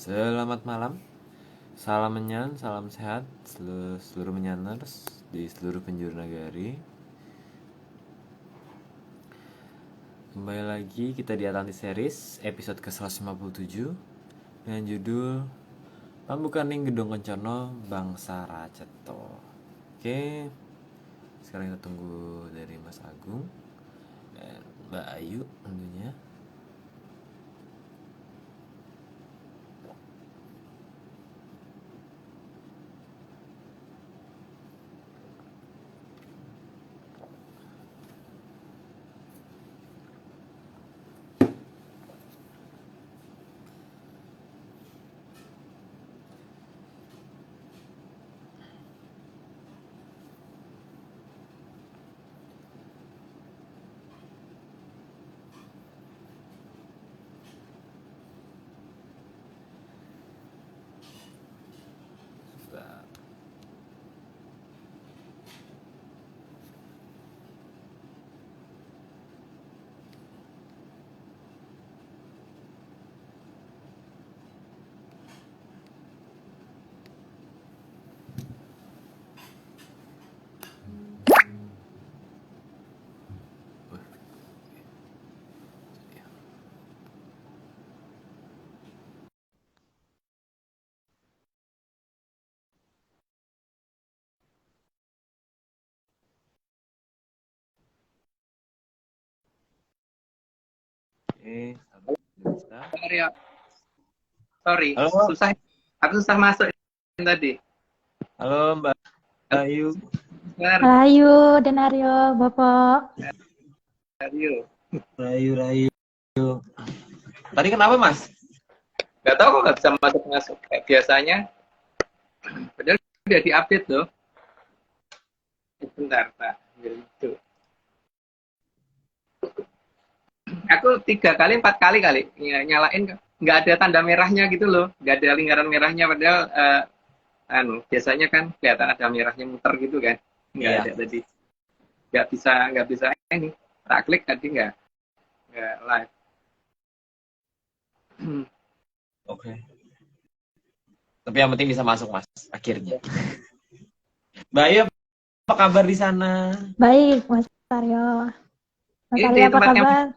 Selamat malam, salam menyan, salam sehat seluruh menyaners di seluruh penjuru nagari. Kembali lagi kita di Atlantis Series episode ke-157 dengan judul Pambukaning Gedong Kencono Bangsa Raceto. Oke, sekarang kita tunggu dari Mas Agung dan Mbak Ayu tentunya. Oke, bisa. Aryo, sorry, Halo, aku susah masuk tadi. halo Mbak Ayu. Rahayu dan Aryo, Bapak. Aryo, Rayu. Tadi kenapa Mas? nggak tahu kok nggak bisa masuk kayak biasanya. Padahal udah diupdate loh. Bentar, Pak. Gitu. Aku 3 kali 4 kali nyalain nggak ada tanda merahnya gitu loh, nggak ada lingkaran merahnya. Padahal biasanya kan kelihatan ada merahnya muter gitu kan, nggak ada tadi. Nggak bisa ini. Tak klik tadi nggak live. Oke. Tapi yang penting bisa masuk Mas, akhirnya. Mbak Ayu, apa kabar di sana? Baik, Mas Aryo. Mas Ini Aryo, apa kabar?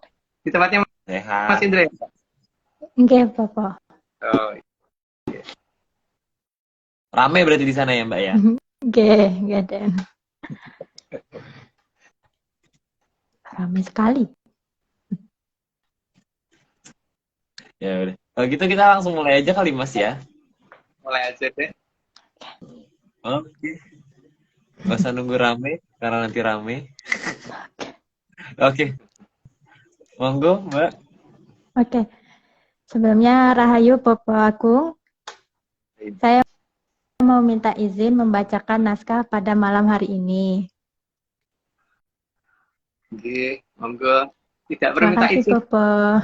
di tempatnya Sehat. Mas Indra. Oke, Bapak. Oh, Rame berarti di sana ya Mbak ya? Oke, Den. Ramai sekali. Ya udah. Kalau gitu kita langsung mulai aja kali Mas ya. mulai aja deh. Oke. Gak usah nunggu rame, karena nanti rame. Oke. Monggo Mbak. Oke. Sebelumnya, Rahayu, Bapak Agung. Saya mau minta izin membacakan naskah pada malam hari ini. Oke, monggo. Tidak perlu Terima minta kasih, izin. Bapak.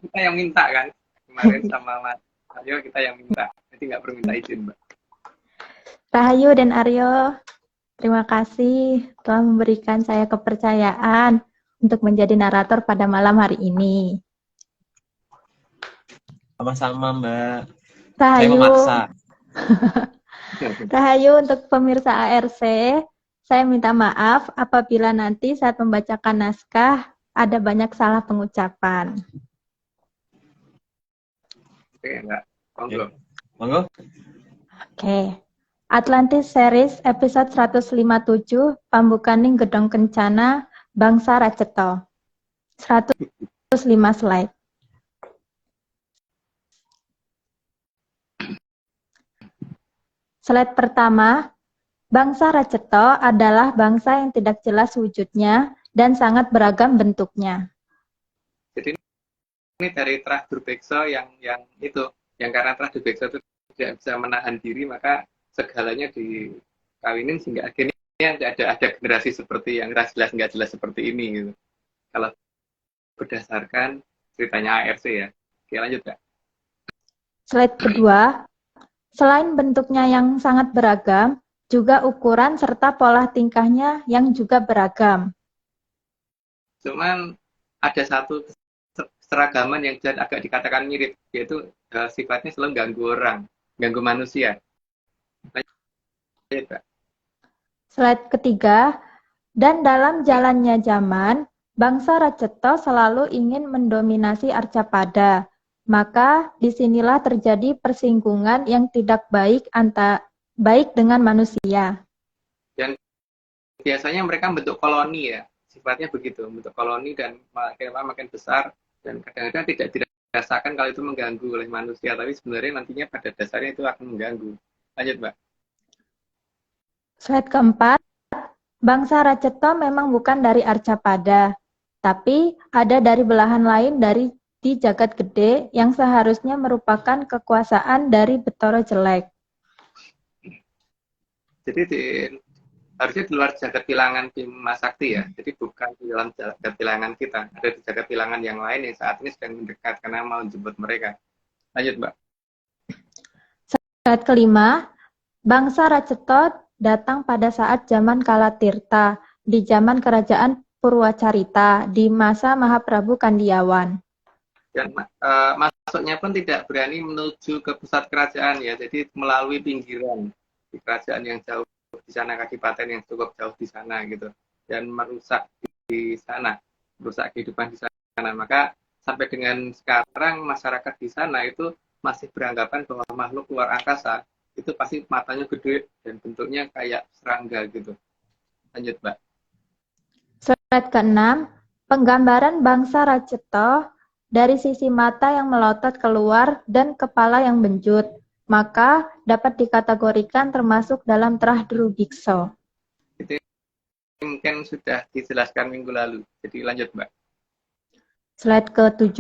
Kita yang minta kan. Kemarin sama Mas Aryo kita yang minta. Jadi nggak perlu minta izin, Mbak. Rahayu dan Aryo, terima kasih telah memberikan saya kepercayaan untuk menjadi narator pada malam hari ini. Sama-sama Mbak. Saya Rahayu, memaksa. Rahayu untuk pemirsa ARC, saya minta maaf apabila nanti saat membacakan naskah ada banyak salah pengucapan. Oke, enggak. Monggo. Monggo. Oke. Atlantis Series episode 157, Pambukaning Gedong Kencana Bangsa Raceto. 105 slide. Slide pertama, bangsa Raceto adalah bangsa yang tidak jelas wujudnya dan sangat beragam bentuknya. Jadi ini dari Trah Durbeksa yang karena Trah Durbeksa itu tidak bisa menahan diri, maka segalanya dikawinin sehingga akhirnya ada generasi seperti yang jelas nggak jelas seperti ini gitu. Kalau berdasarkan ceritanya ARC ya. Oke, lanjut Kak. Slide kedua, selain bentuknya yang sangat beragam, juga ukuran serta pola tingkahnya yang juga beragam. Cuman ada keseragaman yang agak dikatakan mirip, yaitu sifatnya selalu ganggu orang, ganggu manusia. Slide ketiga, dan dalam jalannya zaman, bangsa Raceto selalu ingin mendominasi Arcapada. Maka disinilah terjadi persinggungan yang tidak baik baik dengan manusia. Dan biasanya mereka bentuk koloni ya, sifatnya begitu, bentuk koloni dan makin besar, dan kadang-kadang tidak dirasakan kalau itu mengganggu oleh manusia, tapi sebenarnya nantinya pada dasarnya itu akan mengganggu. Lanjut, Mbak. Slide keempat, bangsa Raceto memang bukan dari Arcapada, tapi ada dari belahan lain di Jagat Gede yang seharusnya merupakan kekuasaan dari Betoro Jelek. Jadi harusnya di luar jagat bilangan Bima Sakti ya, jadi bukan di dalam jagat bilangan kita, ada di jagat bilangan yang lain yang saat ini sedang mendekat karena mau jemput mereka. Lanjut, Mbak. Slide kelima, bangsa Raceto datang pada saat zaman Kalatirta, di zaman kerajaan Purwacarita, di masa Mahaprabu Kandiawan. Dan masuknya pun tidak berani menuju ke pusat kerajaan ya, jadi melalui pinggiran di kerajaan yang jauh di sana, kadipaten yang cukup jauh di sana gitu, dan merusak di sana, merusak kehidupan di sana. Maka sampai dengan sekarang masyarakat di sana itu masih beranggapan bahwa makhluk luar angkasa itu pasti matanya gede dan bentuknya kayak serangga gitu. Lanjut, Mbak. Slide ke-6, penggambaran bangsa Raceto dari sisi mata yang melotot keluar dan kepala yang benjut, maka dapat dikategorikan termasuk dalam Trah Drubikso. Itu mungkin sudah dijelaskan minggu lalu. Jadi lanjut, Mbak. Slide ke-7,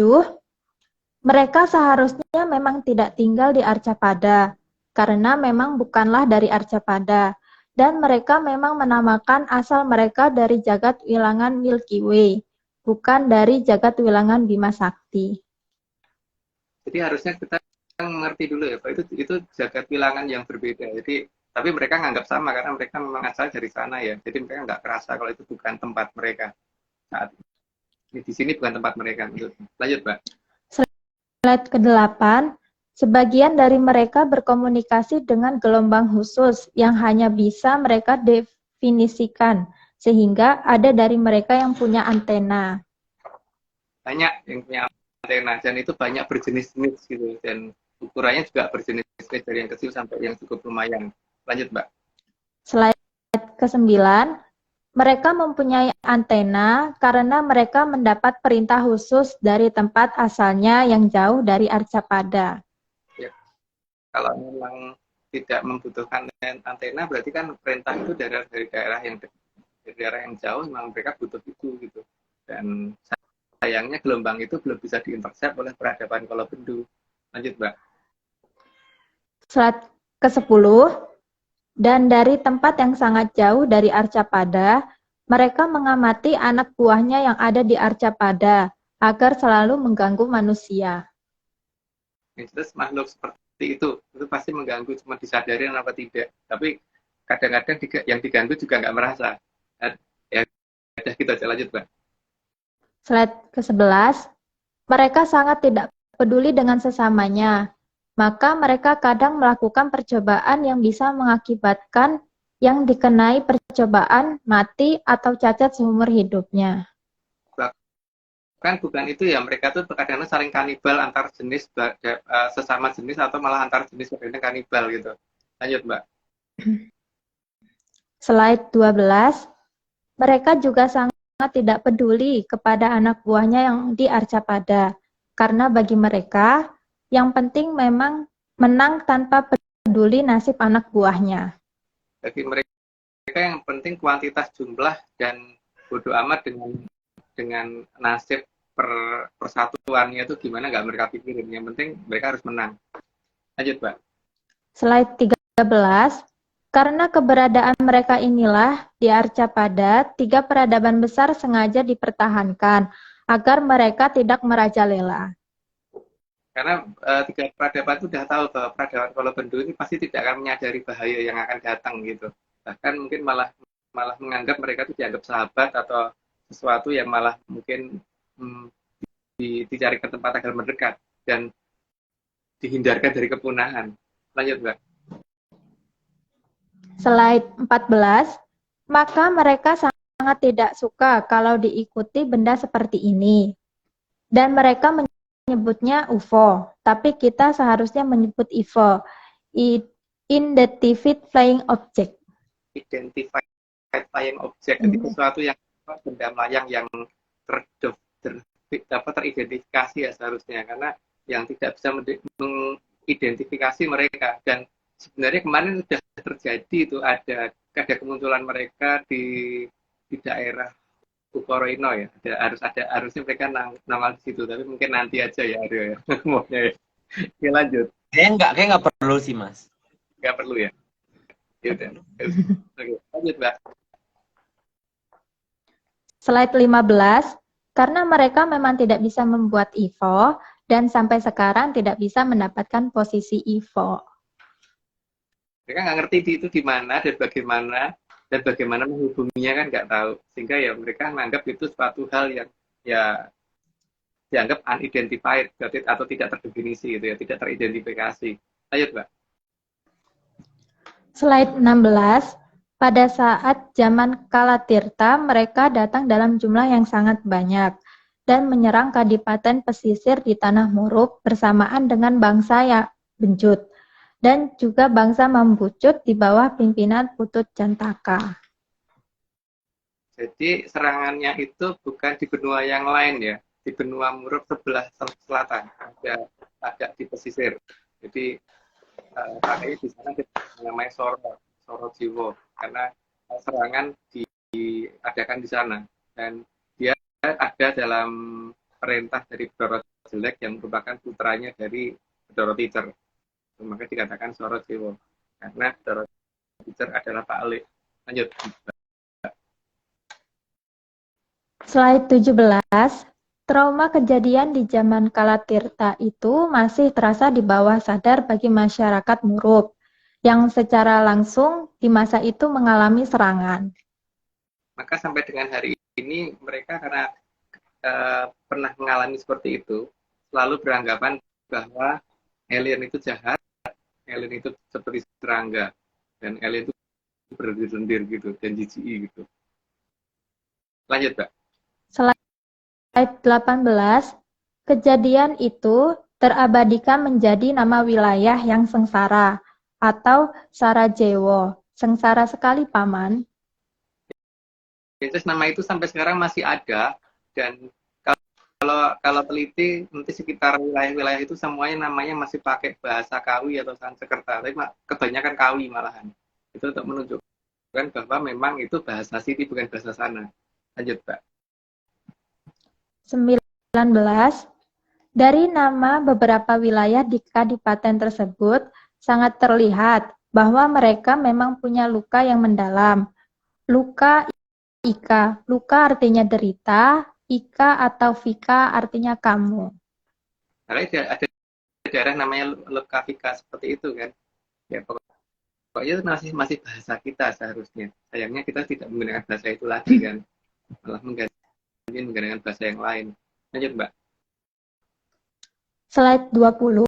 mereka seharusnya memang tidak tinggal di Arcapada, karena memang bukanlah dari Arcapada, dan mereka memang menamakan asal mereka dari jagat wilangan Milky Way, bukan dari jagat wilangan Bima Sakti. Jadi harusnya kita mengerti dulu ya, Pak, itu jagat bilangan yang berbeda. Jadi tapi mereka nganggap sama karena mereka memang asal dari sana ya. Jadi mereka nggak kerasa kalau itu bukan tempat mereka saat ini. Di sini bukan tempat mereka. Lanjut, Pak. Slide ke-8, sebagian dari mereka berkomunikasi dengan gelombang khusus yang hanya bisa mereka definisikan, sehingga ada dari mereka yang punya antena. Banyak yang punya antena dan itu banyak berjenis-jenis gitu, dan ukurannya juga berjenis-jenis dari yang kecil sampai yang cukup lumayan. Lanjut, Mbak. Slide ke-9, mereka mempunyai antena karena mereka mendapat perintah khusus dari tempat asalnya yang jauh dari Arcapada. Ya. Kalau memang tidak membutuhkan antena, berarti kan perintah itu dari daerah yang jauh, memang mereka butuh itu gitu. Dan sayangnya gelombang itu belum bisa diintersep oleh peradaban Kolobendu. Lanjut, Mbak. Slide ke-10, dan dari tempat yang sangat jauh dari Arcapada, mereka mengamati anak buahnya yang ada di Arcapada agar selalu mengganggu manusia. Terus makhluk seperti itu pasti mengganggu, cuma disadari apa tidak. Tapi kadang-kadang yang diganggu juga nggak merasa. Ya, udah kita lanjut, Mbak. Slide ke-11, mereka sangat tidak peduli dengan sesamanya, maka mereka kadang melakukan percobaan yang bisa mengakibatkan yang dikenai percobaan mati atau cacat seumur hidupnya. Kan bukan itu ya, mereka tuh kadang-kadang saling kanibal antar jenis, sesama jenis atau malah antar jenis kadang kanibal gitu. Lanjut, Mbak. Slide 12, mereka juga sangat tidak peduli kepada anak buahnya yang di Arcapada, karena bagi mereka yang penting memang menang tanpa peduli nasib anak buahnya. Bagi mereka yang penting kuantitas jumlah dan bodoh amat dengan nasib persatuannya itu gimana, nggak mereka pikirin. Yang penting mereka harus menang. Lanjut, Mbak. Slide 13, karena keberadaan mereka inilah di Arcapada, 3 peradaban besar sengaja dipertahankan agar mereka tidak merajalela. Karena 3 peradaban itu sudah tahu bahwa peradaban Kolobendu ini pasti tidak akan menyadari bahaya yang akan datang gitu. Bahkan mungkin malah menganggap mereka itu dianggap sahabat atau sesuatu yang malah mungkin dicari ke tempat agar mendekat dan dihindarkan dari kepunahan. Lanjut, Mbak. Slide 14, maka mereka sangat tidak suka kalau diikuti benda seperti ini. Dan mereka menyebutnya UFO, tapi kita seharusnya menyebut IFO, Identified Flying Object. Identified flying object, jadi sesuatu yang benda melayang yang teridentifikasi ya seharusnya, karena yang tidak bisa mengidentifikasi mereka. Dan sebenarnya kemarin sudah terjadi itu ada kemunculan mereka di daerah Ukoroino ya, harusnya mereka nongol di situ, tapi mungkin nanti aja ya Aryo ya. Maunya ya. Oke, lanjut. Kayak nggak perlu sih Mas. Nggak perlu ya. Yaudah. Oke, lanjut Mbak. Slide 15, karena mereka memang tidak bisa membuat IFO dan sampai sekarang tidak bisa mendapatkan posisi IFO. Mereka nggak ngerti itu di mana dan bagaimana menghubunginya kan nggak tahu, sehingga ya mereka menganggap itu suatu hal yang ya dianggap unidentified atau tidak terdefinisi gitu ya, tidak teridentifikasi. Lanjut Mbak. Slide 16, pada saat zaman Kalatirta mereka datang dalam jumlah yang sangat banyak dan menyerang kadipaten pesisir di Tanah Muruk bersamaan dengan bangsa ya Benjut dan juga bangsa Mambucut di bawah pimpinan Putut Jantaka. Jadi serangannya itu bukan di benua yang lain ya, di benua Muruk sebelah selatan, agak di pesisir. Jadi makanya di sana namanya Soro Jiwo, karena serangan diadakan di sana dan dia ada dalam perintah dari Bedoro Jelek yang merupakan putranya dari Bedoro Teacher. Maka dikatakan Soro Jiwo karena Bedoro Teacher adalah Pak Ali. Lanjut. Slide 17, trauma kejadian di zaman Kalatirta itu masih terasa di bawah sadar bagi masyarakat Muruk yang secara langsung di masa itu mengalami serangan. Maka sampai dengan hari ini mereka karena pernah mengalami seperti itu, selalu beranggapan bahwa alien itu jahat, alien itu seperti serangga, dan alien itu berlendir gitu, dan jijik gitu. Lanjut, Mbak. Slide 18, kejadian itu terabadikan menjadi nama wilayah yang sengsara atau Sarajevo. Sengsara sekali, Paman. Terus nama itu sampai sekarang masih ada, dan kalau teliti nanti sekitar wilayah-wilayah itu semuanya namanya masih pakai bahasa Kawi atau Sanskerta, tapi kebanyakan Kawi malahan. Itu untuk menunjukkan bahwa memang itu bahasa sini bukan bahasa sana. Lanjut, Mbak. 19. Dari nama beberapa wilayah di kadipaten tersebut sangat terlihat bahwa mereka memang punya luka yang mendalam. Luka Ika, luka artinya derita, Ika atau Vika artinya kamu. Karena ada daerah namanya luka Vika seperti itu kan. Ya pokoknya itu masih bahasa kita seharusnya. Sayangnya kita tidak menggunakan bahasa itu lagi kan. Malah menggunakan bahasa yang lain. Lanjut, Mbak. Slide 20.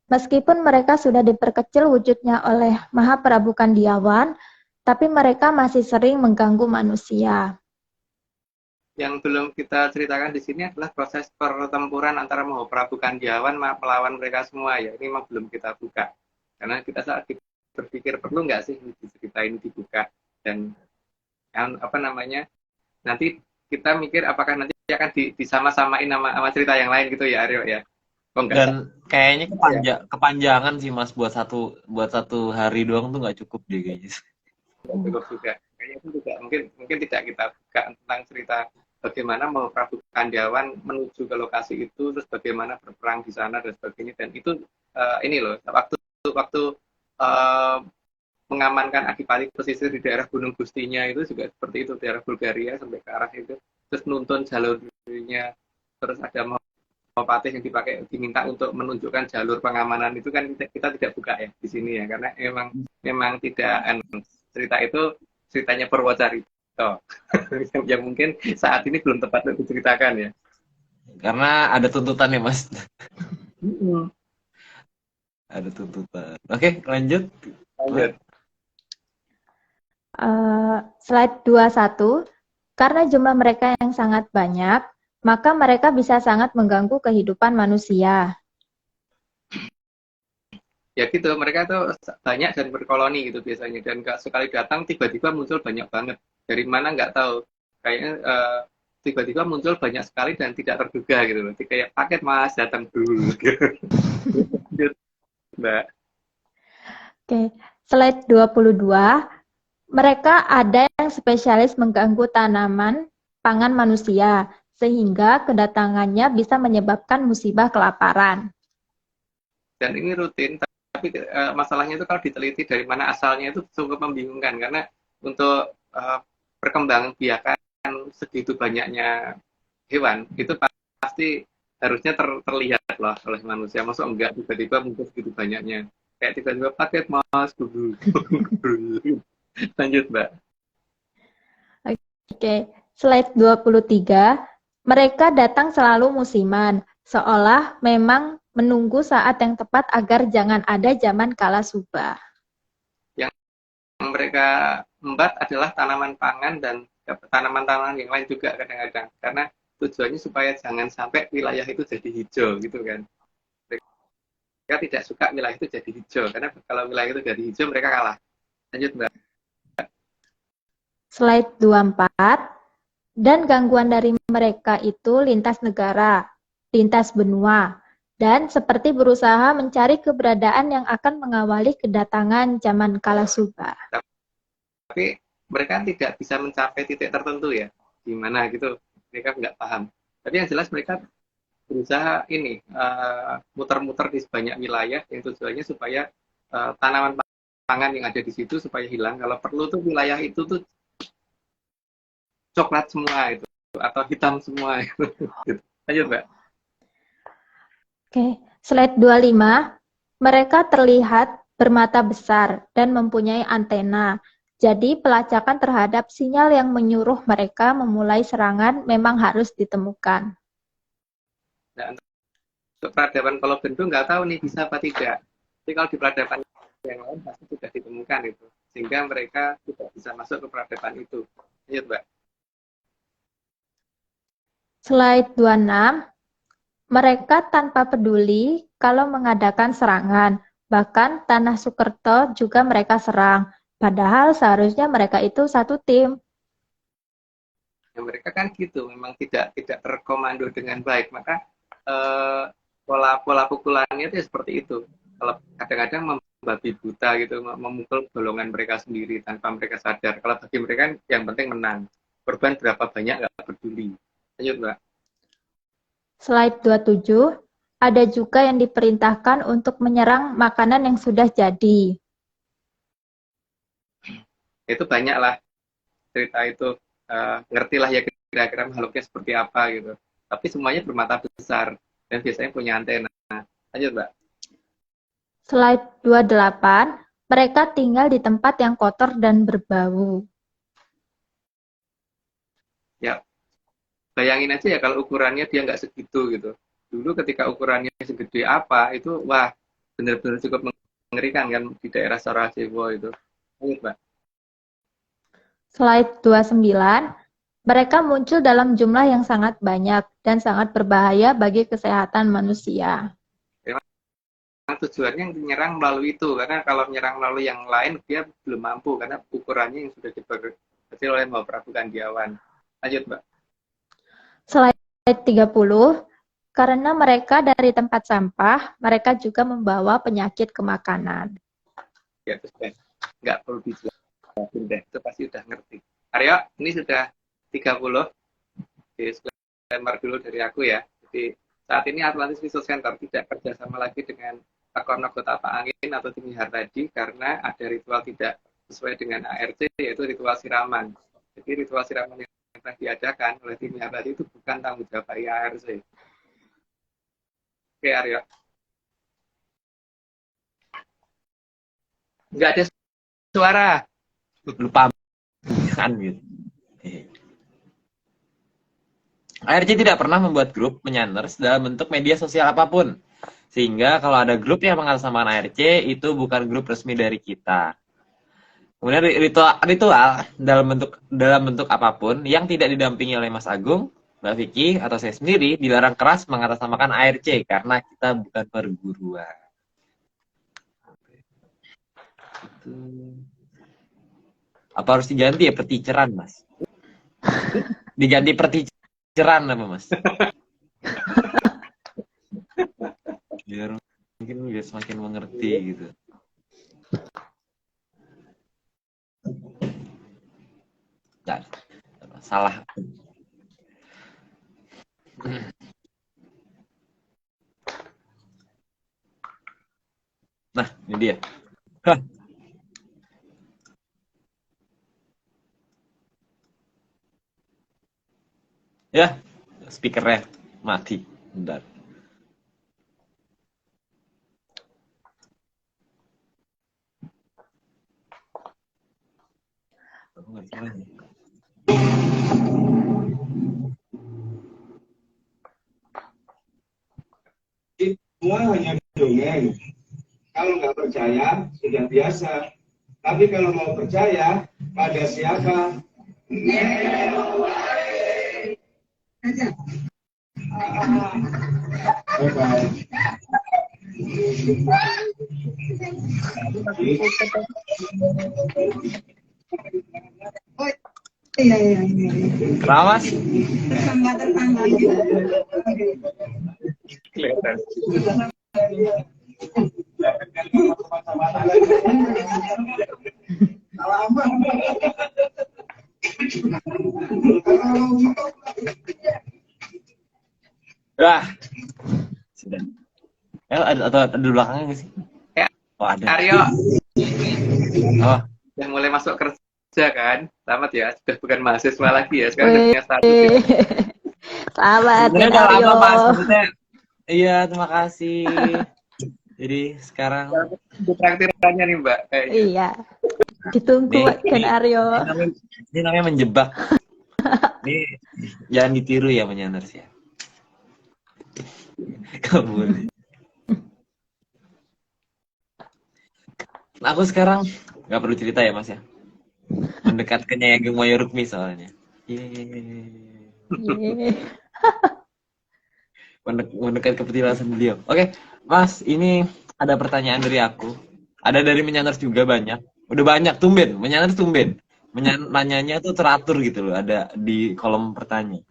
Meskipun mereka sudah diperkecil wujudnya oleh Mahaprabu Kandiawan, tapi mereka masih sering mengganggu manusia. Yang belum kita ceritakan di sini adalah proses pertempuran antara Mahaprabu Kandiawan melawan mereka semua ya. Ini memang belum kita buka. Karena kita saat berpikir perlu nggak sih cerita ini dibuka, dan apa namanya, nanti kita mikir apakah nanti akan disama-samain sama cerita yang lain gitu ya Aryo ya. Oh, enggak. Dan kayaknya kepanjangan sih Mas, buat satu hari doang tuh nggak cukup deh kayaknya. Cukup juga. Kayaknya itu juga mungkin tidak kita buka tentang cerita bagaimana Mahaprabu Kandiawan menuju ke lokasi itu, terus bagaimana berperang di sana dan sebagainya. Dan itu ini loh, waktu mengamankan Adipati pesisir di daerah Gunung Gustinya itu juga seperti itu, daerah Bulgaria sampai ke arah itu, terus nuntun jalurnya, terus ada Mahapatih yang diminta untuk menunjukkan jalur pengamanan itu kan kita tidak buka ya di sini ya, karena memang tidak cerita itu ceritanya Purwocarito yang mungkin saat ini belum tepat untuk diceritakan ya. Karena ada tuntutan ya, Mas. Mm-mm. Ada tuntutan. Oke, lanjut. Lanjut. Slide 21, karena jumlah mereka yang sangat banyak, maka mereka bisa sangat mengganggu kehidupan manusia. Ya gitu, mereka tuh banyak dan berkoloni gitu biasanya, dan nggak sekali datang tiba-tiba muncul banyak banget, dari mana nggak tahu, kayaknya tiba-tiba muncul banyak sekali dan tidak terduga gitu loh, kayak paket mas datang dulu. Lanjut, Mbak. Oke, slide 22, mereka ada yang spesialis mengganggu tanaman pangan manusia, sehingga kedatangannya bisa menyebabkan musibah kelaparan. Dan ini rutin, tapi masalahnya itu kalau diteliti dari mana asalnya itu cukup membingungkan, karena untuk perkembangan biakan segitu banyaknya hewan itu pasti harusnya terlihat lah oleh manusia. Masuk enggak tiba-tiba muncul segitu banyaknya, kayak tiba-tiba paket mas dulu. Lanjut Mbak. Oke, slide 23, mereka datang selalu musiman, seolah memang menunggu saat yang tepat agar jangan ada zaman kala subah. Yang mereka embat adalah tanaman pangan dan tanaman-tanaman yang lain juga kadang-kadang, karena tujuannya supaya jangan sampai wilayah itu jadi hijau gitu kan. Mereka tidak suka wilayah itu jadi hijau, karena kalau wilayah itu jadi hijau mereka kalah. Lanjut Mbak. Slide 24, dan gangguan dari mereka itu lintas negara, lintas benua, dan seperti berusaha mencari keberadaan yang akan mengawali kedatangan zaman kala subah. Tapi mereka tidak bisa mencapai titik tertentu ya, gimana gitu, mereka nggak paham. Tapi yang jelas mereka berusaha ini muter-muter di sebanyak wilayah, yang tujuannya supaya tanaman pangan yang ada di situ supaya hilang. Kalau perlu tuh wilayah itu tuh coklat semua itu, atau hitam semua itu. Lanjut Mbak. Oke, slide 25, mereka terlihat bermata besar dan mempunyai antena. Jadi pelacakan terhadap sinyal yang menyuruh mereka memulai serangan memang harus ditemukan. Nah, untuk peradaban kalau bentuk nggak tahu nih bisa apa tidak. Tapi kalau di peradaban yang lain pasti sudah ditemukan itu, sehingga mereka tidak bisa masuk ke peradaban itu. Lanjut Mbak. Slide 26, mereka tanpa peduli kalau mengadakan serangan, bahkan Tanah Sukerto juga mereka serang. Padahal seharusnya mereka itu satu tim. Ya, mereka kan gitu, memang tidak terkomando dengan baik, maka pola pukulannya itu seperti itu. Kalau kadang-kadang membabi buta gitu, memukul golongan mereka sendiri tanpa mereka sadar. Kalau bagi mereka yang penting menang. Korban berapa banyak nggak peduli. Lanjut Mbak. Slide 27, ada juga yang diperintahkan untuk menyerang makanan yang sudah jadi. Itu banyak lah cerita itu, ngertilah ya kira-kira makhluknya seperti apa gitu. Tapi semuanya bermata besar dan biasanya punya antena. Lanjut Mbak. Slide 28, mereka tinggal di tempat yang kotor dan berbau. Ya, bayangin aja ya kalau ukurannya dia nggak segitu gitu. Dulu ketika ukurannya segede apa, itu wah benar-benar cukup mengerikan kan di daerah Sarajevo itu. Lanjut Mbak. Slide 29, mereka muncul dalam jumlah yang sangat banyak dan sangat berbahaya bagi kesehatan manusia. Memang tujuannya menyerang melalui itu, karena kalau menyerang melalui yang lain dia belum mampu karena ukurannya yang sudah diperkecil oleh Mbak Prabu Kandiawan. Lanjut Mbak. Slide 30, karena mereka dari tempat sampah, mereka juga membawa penyakit ke makanan. Ya terus kan nggak perlu dijelasin deh, itu pasti udah ngerti. Aryo, ini sudah 30. Disclaimer dulu dari aku ya. Jadi saat ini Atlantis Research Center tidak kerjasama lagi dengan Akorno Kota Pak Angin atau Tim Hartadi karena ada ritual tidak sesuai dengan ARC, yaitu ritual siraman. Jadi ritual siraman yang telah diadakan oleh Tim Hartadi itu bukan tanggung jawab ARC. Oke Aryo. Nggak ada suara. Lupa kan gitu. ARC tidak pernah membuat grup menyanners dalam bentuk media sosial apapun. Sehingga kalau ada grup yang mengatasnamakan ARC, itu bukan grup resmi dari kita. Kemudian ritual dalam bentuk apapun yang tidak didampingi oleh Mas Agung, Mbak Vicky, atau saya sendiri dilarang keras mengatasnamakan ARC karena kita bukan perguruan. Itu. Apa harus diganti ya perticeran, Mas? Diganti perticeran apa, Mas? Biar mungkin biar semakin mengerti gitu. Nah, salah. Nah, ini dia. Hah. Ya, speakernya mati. Bentar. Aku nggak salah nih. Semua hanya dongeng. Kalau nggak percaya, sudah biasa. Tapi kalau mau percaya, pada siapa? Aja. Bye-bye. Iya. Rawas? Tetangga. Kelihatan. Wah. Sudah. Ada di belakangnya nggak sih? Ya. Oh, ada. Aryo, Oh, udah mulai masuk kerja kan? Selamat ya, sudah bukan mahasiswa lagi ya, sekarang udah punya status ya. Selamat sebenarnya ya udah Aryo. lama, Mas. Maksudnya, iya, terima kasih. Jadi sekarang Itu traktirannya nih Mbak. Kayaknya. Iya. Ditunggu Ken Aryo. Ini namanya menjebak. Ini jangan ditiru ya menyanners ya. Gak boleh. Nah, aku sekarang nggak perlu cerita ya Mas ya. Mendekat ke Nyai Ageng Maya Rukmi soalnya. Yeay. Mendekat ke petilasan beliau. Oke, Mas, ini ada pertanyaan dari aku. Ada dari menyanners juga banyak. Udah banyak tumben, menyanners tumben. Nanyanya tuh teratur gitu loh, ada di kolom pertanyaan.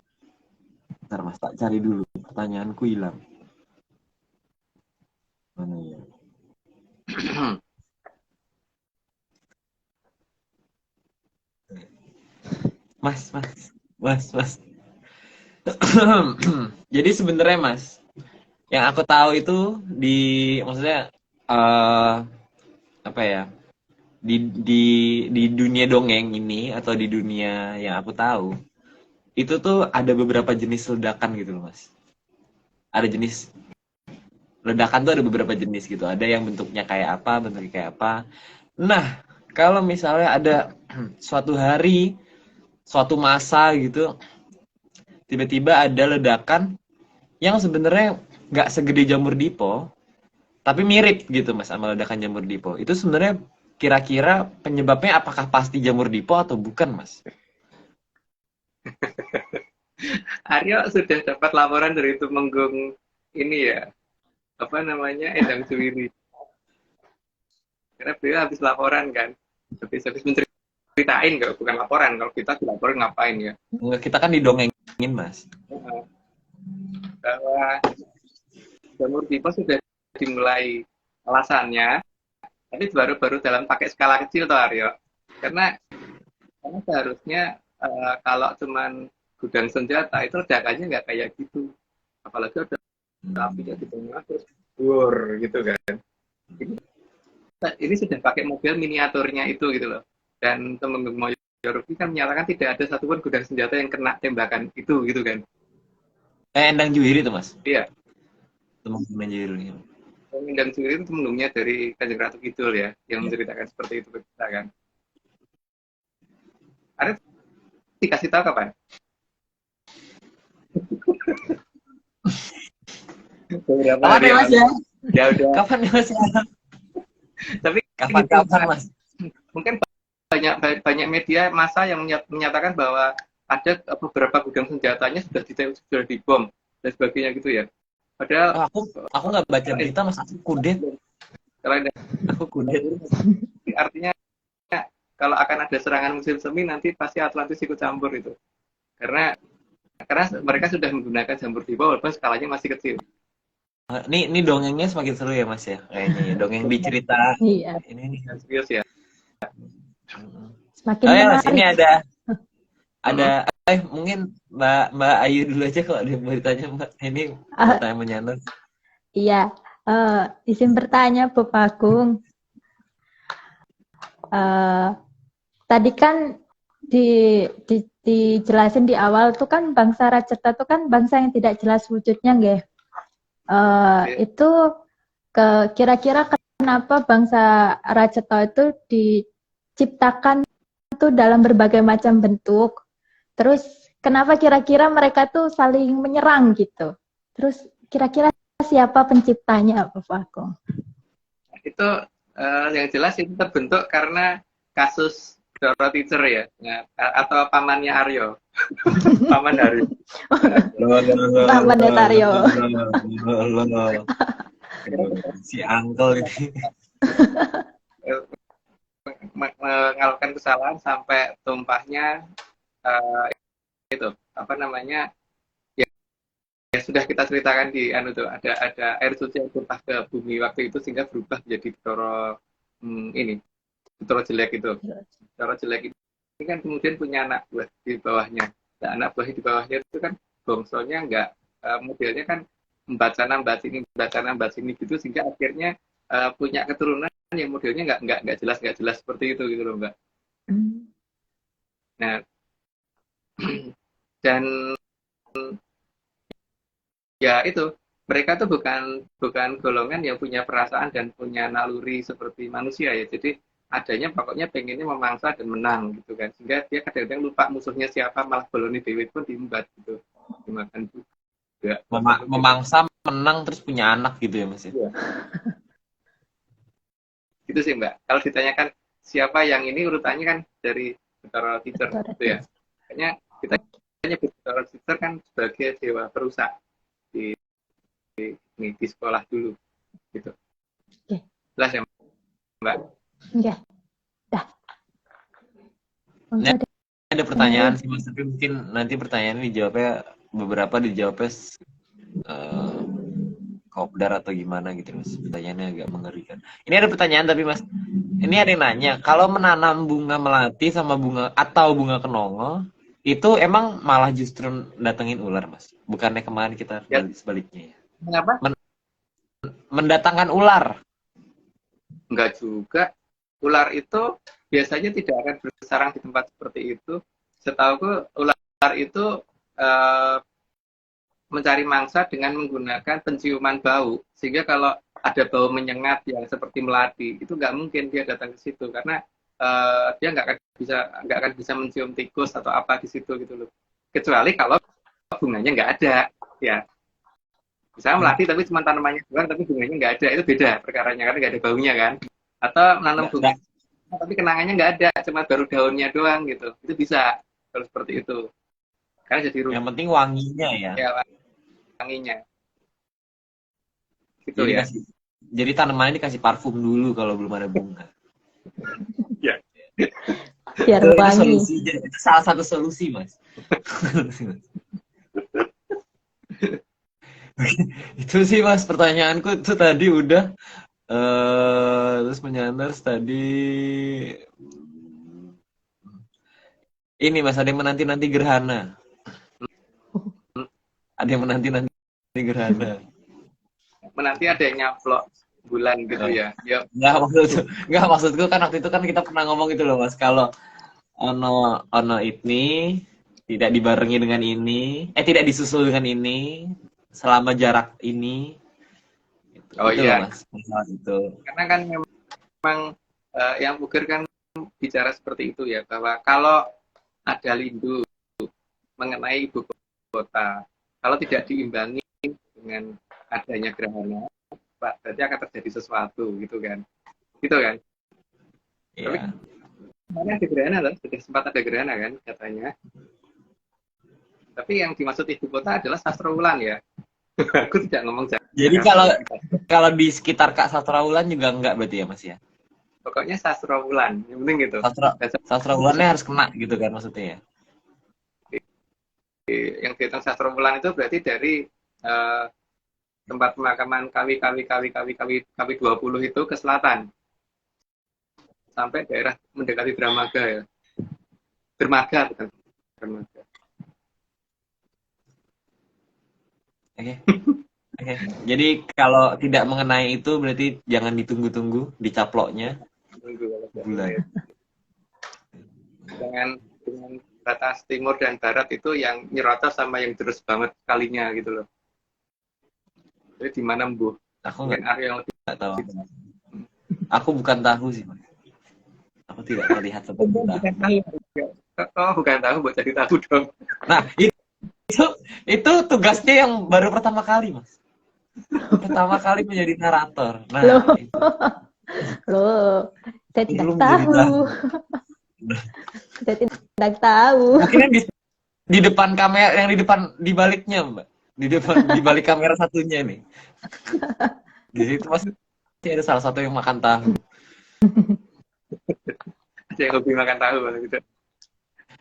Bentar Mas, tak cari dulu. Pertanyaanku hilang. Mana ya? Mas. Jadi sebenarnya Mas, yang aku tahu itu maksudnya apa ya? Di dunia dongeng ini atau di dunia yang aku tahu, itu tuh ada beberapa jenis ledakan gitu loh Mas. Ada jenis ledakan tuh ada beberapa jenis gitu. Ada yang bentuknya kayak apa, bentuknya kayak apa. Nah, kalau misalnya ada suatu hari, suatu masa gitu, tiba-tiba ada ledakan yang sebenarnya nggak segede jamur dipo, tapi mirip gitu Mas sama ledakan jamur dipo. Itu sebenarnya kira-kira penyebabnya apakah pasti jamur dipo atau bukan Mas? Aryo sudah dapat laporan dari Tumenggung ini ya, apa namanya, Endang Suwiri. Karena beliau habis laporan kan, habis menceritain, kalau bukan laporan, kalau kita dilaporin ngapain ya? Nggak, kita kan didongengin Mas. Bahwa jamur dipo sudah dimulai alasannya, tapi baru dalam pakai skala kecil toh Aryo. Karena seharusnya kalau cuman gudang senjata itu ledakannya nggak kayak gitu, apalagi ada apinya di tengah terus bur gitu kan. Ini sudah pakai mobil miniaturnya itu gitu loh, dan Tumenggung Moyorogi kan menyatakan tidak ada satupun gudang senjata yang kena tembakan itu gitu kan. Endang Juwiri tuh Mas. Iya, Tumenggung Juwiri. Endang Suwiri itu Tumengungnya dari Kanjeng Ratu Kidul ya, yang menceritakan seperti itu ke kita kan. Ada dikasih tahu kapan? Beberapa Kapan hari ya yang Mas lalu. ya? Ya udah. Kapan ya Mas ya? Tapi Kapan Mas? mungkin banyak media massa yang menyatakan bahwa ada beberapa gudang senjatanya sudah dibom dan sebagainya gitu ya. Padahal Aku nggak baca berita Mas, aku kudet. kalau ada Aku kudet. artinya kalau akan ada serangan musim semi nanti pasti Atlantis ikut campur itu. Karena mereka sudah menggunakan jamur tiba walaupun skalanya masih kecil. Ini dongengnya semakin seru ya Mas ya, kayaknya ya. Dongeng di cerita Iya. ini nih. Serius ya. Semakin Oh ya Mas, menarik. ini ada mungkin Mbak Ayu dulu aja kalau ada yang mau ditanya Mbak. Ini mau tanya menyandang. Iya, izin bertanya Bapak Agung. Tadi kan dijelasin di awal tuh kan bangsa Racerta tuh kan bangsa yang tidak jelas wujudnya, nggih. Itu kira-kira kenapa bangsa Racerta itu diciptakan tuh dalam berbagai macam bentuk. Terus kenapa kira-kira mereka tuh saling menyerang gitu. Terus kira-kira siapa penciptanya, Bapak Agung? Itu yang jelas itu terbentuk karena kasus Doro Teacher ya, atau pamannya Aryo. Paman Aryo. Paman Aryo. Si uncle ini. Mengalahkan kesalahan sampai tumpahnya itu apa namanya ya sudah kita ceritakan di tuh ada air suci yang tumpah ke bumi waktu itu sehingga berubah menjadi Doro Doro jelek itu. Doro jelek ini kan kemudian punya anak buah di bawahnya. Nah, anak buah di bawahnya itu kan bongsonya enggak modelnya kan embat sana embat sini gitu sehingga akhirnya punya keturunan yang modelnya enggak jelas seperti itu gitu loh Mbak. Nah dan ya itu mereka tuh bukan golongan yang punya perasaan dan punya naluri seperti manusia ya. Jadi adanya pokoknya pengennya memangsa dan menang gitu kan. Sehingga dia kadang-kadang lupa musuhnya siapa, malah baloni dewi pun diembat gitu. Dimakan juga. Memangsa, menang, terus punya anak gitu ya Mas? Iya. Gitu sih Mbak. Kalau ditanyakan siapa yang ini urutannya kan dari Doro Teacher gitu ya. Makanya kita nyebut Doro Teacher kan sebagai dewa perusak di sekolah dulu gitu. Jelas ya Mbak? Iya. Dah. Ini ada pertanyaan sih Mas, tapi mungkin nanti pertanyaannya dijawabnya kopdar atau gimana gitu Mas. Pertanyaannya agak mengerikan. Ini ada pertanyaan tapi Mas, ini ada yang nanya, kalau menanam bunga melati sama bunga kenongo itu emang malah justru datengin ular Mas? Bukannya kemarin kita sebaliknya ya? Mengapa? Mendatangkan ular. Enggak juga. Ular itu biasanya tidak akan bersarang di tempat seperti itu. Setahuku ular itu mencari mangsa dengan menggunakan penciuman bau. Sehingga kalau ada bau menyengat yang seperti melati, itu nggak mungkin dia datang ke situ karena dia nggak akan bisa mencium tikus atau apa di situ gitu loh. Kecuali kalau bunganya nggak ada, ya. Misalnya melati tapi cuma tanamannya doang tapi bunganya nggak ada, itu beda perkaranya karena nggak ada baunya kan. Atau nanam bunga tapi kenangannya nggak ada, cuma baru daunnya doang gitu, itu bisa kalau seperti itu. Karena jadi yang penting wanginya ya. Ya wanginya. Gitu ya. Jadi tanamannya dikasih parfum dulu kalau belum ada bunga. Ya. Biar wangi. Itu salah satu solusi Mas. Itu sih Mas pertanyaanku itu tadi udah. Terus menyandar tadi ini Mas, ada yang menanti gerhana. Ada yang menanti gerhana. Menanti ada yang nyaplok bulan gitu ya. Ya. Nggak maksudku kan waktu itu kan kita pernah ngomong gitu loh Mas, kalau ono ini tidak dibarengi dengan ini, tidak disusul dengan ini selama jarak ini. Oh itu iya. Mas, itu. Karena kan memang yang Puger kan bicara seperti itu ya, bahwa kalau ada lindu mengenai ibu kota, kalau tidak diimbangi dengan adanya gerhana, berarti akan terjadi sesuatu gitu kan. Gitu kan. Tapi Iya. kemarin ada gerhana loh, sudah sempat ada gerhana kan katanya. Tapi yang dimaksud ibu kota adalah Sastrawulan ya. Aku tidak ngomong Jadi kalau di sekitar Kak Sastraulan juga enggak berarti ya Mas ya? pokoknya Sastrawulan, yang penting gitu. Sastraulannya harus kena gitu kan maksudnya ya? Yang dihitung Sastrawulan itu berarti dari tempat pemakaman KW 20 itu ke selatan sampai daerah mendekati Dramaga ya. Dermaga bukan Dermaga. Oke. Oke. Jadi kalau tidak mengenai itu berarti jangan ditunggu-tunggu dicaploknya Tunggu kalau tidak bulan. dengan batas timur dan barat itu yang nyerocos sama yang terus banget kalinya gitu loh. Jadi di mana Bu? Aku Mungkin area yang lebih nggak tahu. Aku bukan tahu sih, Mas. Aku tidak melihat seperti tahu. Oh, bukan tahu, buat jadi tahu dong. Nah, itu tugasnya yang baru pertama kali, Mas. Pertama kali menjadi narator. Nah, Loh. itu. Loh, saya tidak Belum tahu. menjadi tahu. Saya tidak tahu. Mungkin yang di depan kamera, yang di baliknya, Mbak. Di balik kamera satunya nih. Di situ pasti ada salah satu yang makan tahu. Ada yang hobi makan tahu gitu.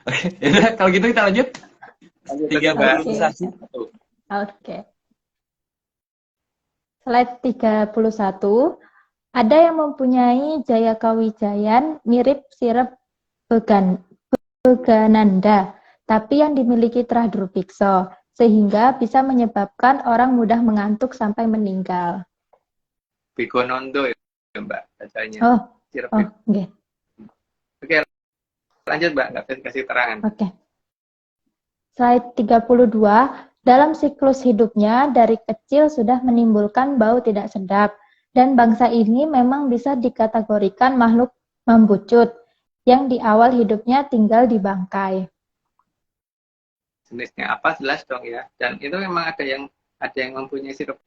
Oke, yaudah, kalau gitu kita lanjut. 31. Oke. Slide 31. Ada yang mempunyai Jaya Kawijayan mirip sirep Begananda, tapi yang dimiliki Trahdrupiksa, sehingga bisa menyebabkan orang mudah mengantuk sampai meninggal. Begonondo ya Mbak bacanya. Oh, Sirep oke. Oke, lanjut Mbak, nggak bisa kasih terangan. Oke. Slide 32. Dalam siklus hidupnya, dari kecil sudah menimbulkan bau tidak sedap. Dan bangsa ini memang bisa dikategorikan makhluk membucut, yang di awal hidupnya tinggal di bangkai. Jenisnya apa jelas dong ya. Dan itu memang ada yang mempunyai sirep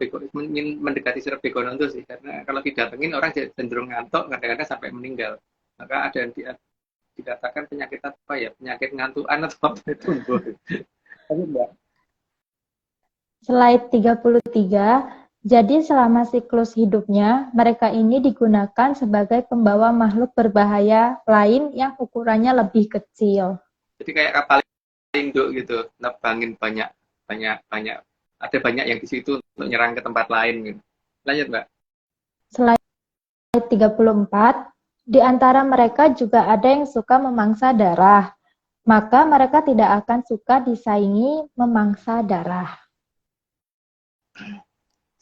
mendekati sirep Begonondo sih. Karena kalau didatengin orang cenderung ngantuk, kadang-kadang sampai meninggal. Maka ada yang dikatakan penyakit apa ya, penyakit ngantukan atau apa itu. Mbak. Slide 33. Jadi selama siklus hidupnya, mereka ini digunakan sebagai pembawa makhluk berbahaya lain yang ukurannya lebih kecil. Jadi kayak kapal induk gitu, nebangin banyak. Ada banyak yang di situ untuk nyerang ke tempat lain gitu. Lanjut Mbak. Slide 34. Di antara mereka juga ada yang suka memangsa darah. Maka mereka tidak akan suka disaingi memangsa darah.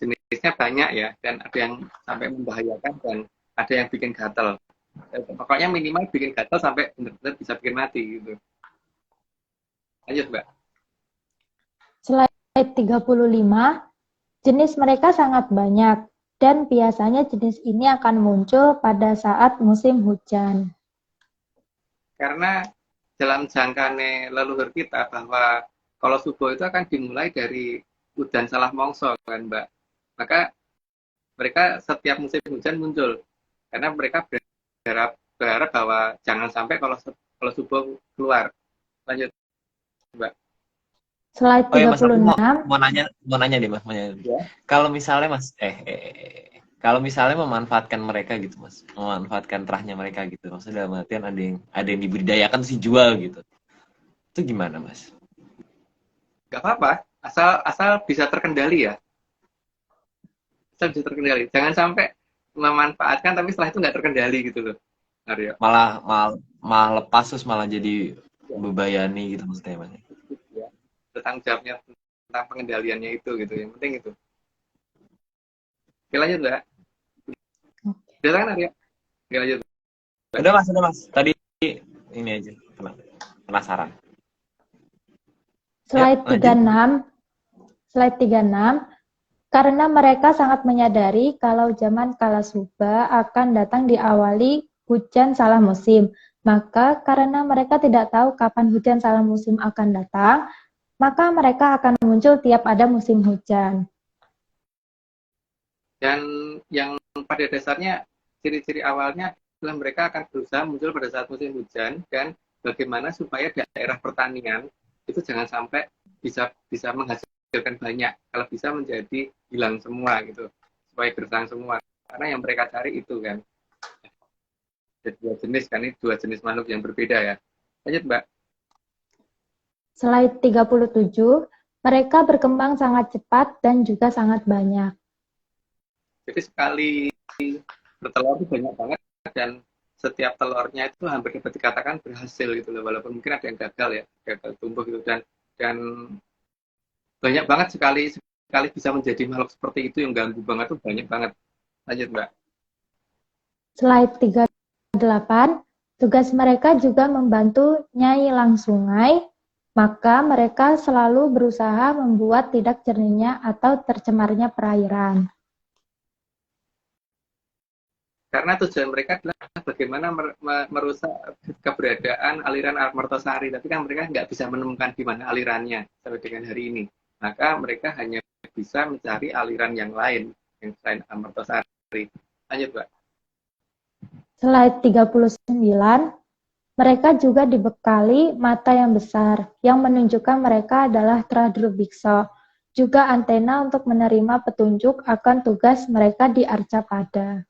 Jenisnya banyak ya, dan ada yang sampai membahayakan dan ada yang bikin gatal. Pokoknya minimal bikin gatal sampai benar-benar bisa bikin mati gitu. Lanjut Mbak. Slide 35. Jenis mereka sangat banyak dan biasanya jenis ini akan muncul pada saat musim hujan. Karena dalam jangkane leluhur kita bahwa kalau subuh itu akan dimulai dari udan salah mongso kan Mbak. Maka mereka setiap musim hujan muncul karena mereka berharap bahwa jangan sampai kalau subuh keluar. Lanjut Mbak. Slide 36. Mau nanya deh Mas, Ya. Kalau misalnya Mas kalau misalnya memanfaatkan mereka gitu Mas, memanfaatkan terahnya mereka gitu, maksudnya dalam artian ada yang dibudidayakan terus dijual gitu, itu gimana Mas? Gak apa-apa, asal bisa terkendali ya. Asal bisa terkendali. Jangan sampai memanfaatkan tapi setelah itu nggak terkendali gitu loh, Aryo. Malah lepas terus malah jadi bebayani gitu maksudnya Mas. Ya. Tentang jawabnya tentang pengendaliannya itu gitu, yang penting itu. Oke, lanjut Mbak. Udah kan Aryo? Oke, lanjut. Udah Mas. Tadi ini aja penasaran. Slide 36. Slide 36. Karena mereka sangat menyadari kalau zaman Kalasuba akan datang diawali hujan salah musim. Maka karena mereka tidak tahu kapan hujan salah musim akan datang, maka mereka akan muncul tiap ada musim hujan. Dan yang pada dasarnya ciri-ciri awalnya adalah mereka akan berusaha muncul pada saat musim hujan, dan bagaimana supaya daerah pertanian itu jangan sampai bisa menghasilkan banyak, kalau bisa menjadi hilang semua gitu, supaya gersang semua, karena yang mereka cari itu kan. Ada dua jenis kan, ini dua jenis makhluk yang berbeda ya. Lanjut Mbak. Slide 37, mereka berkembang sangat cepat dan juga sangat banyak. Jadi sekali bertelur itu banyak banget, dan setiap telurnya itu hampir dapat dikatakan berhasil gitu loh, walaupun mungkin ada yang gagal ya, gagal tumbuh gitu, dan banyak banget sekali bisa menjadi makhluk seperti itu yang ganggu banget tuh banyak banget. Lanjut Mbak. Slide 38, tugas mereka juga membantu Nyai Lang Sungai, maka mereka selalu berusaha membuat tidak jernihnya atau tercemarnya perairan. Karena tujuan mereka adalah bagaimana merusak keberadaan aliran Mertosari, tapi kan mereka nggak bisa menemukan di mana alirannya sampai dengan hari ini. Maka mereka hanya bisa mencari aliran yang lain, yang selain Mertosari. Lanjut, Mbak. Slide 39, mereka juga dibekali mata yang besar, yang menunjukkan mereka adalah Tradrubiksha, juga antena untuk menerima petunjuk akan tugas mereka di Arcapada.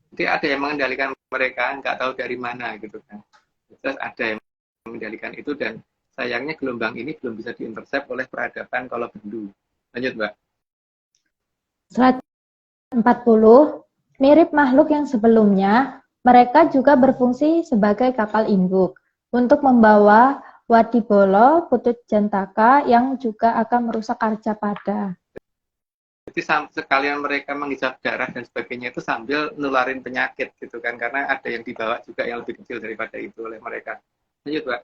Jadi ada yang mengendalikan mereka, nggak tahu dari mana gitu kan. Terus ada yang mengendalikan itu, dan sayangnya gelombang ini belum bisa diintersep oleh peradaban Kolobendu. Lanjut, Mbak. Slide 40, mirip makhluk yang sebelumnya, mereka juga berfungsi sebagai kapal induk untuk membawa Wadibolo, Putut Jantaka yang juga akan merusak Arcapada. Jadi sekalian mereka menghisap darah dan sebagainya itu sambil nularin penyakit gitu kan, karena ada yang dibawa juga yang lebih kecil daripada itu oleh mereka. Lanjut, Mbak.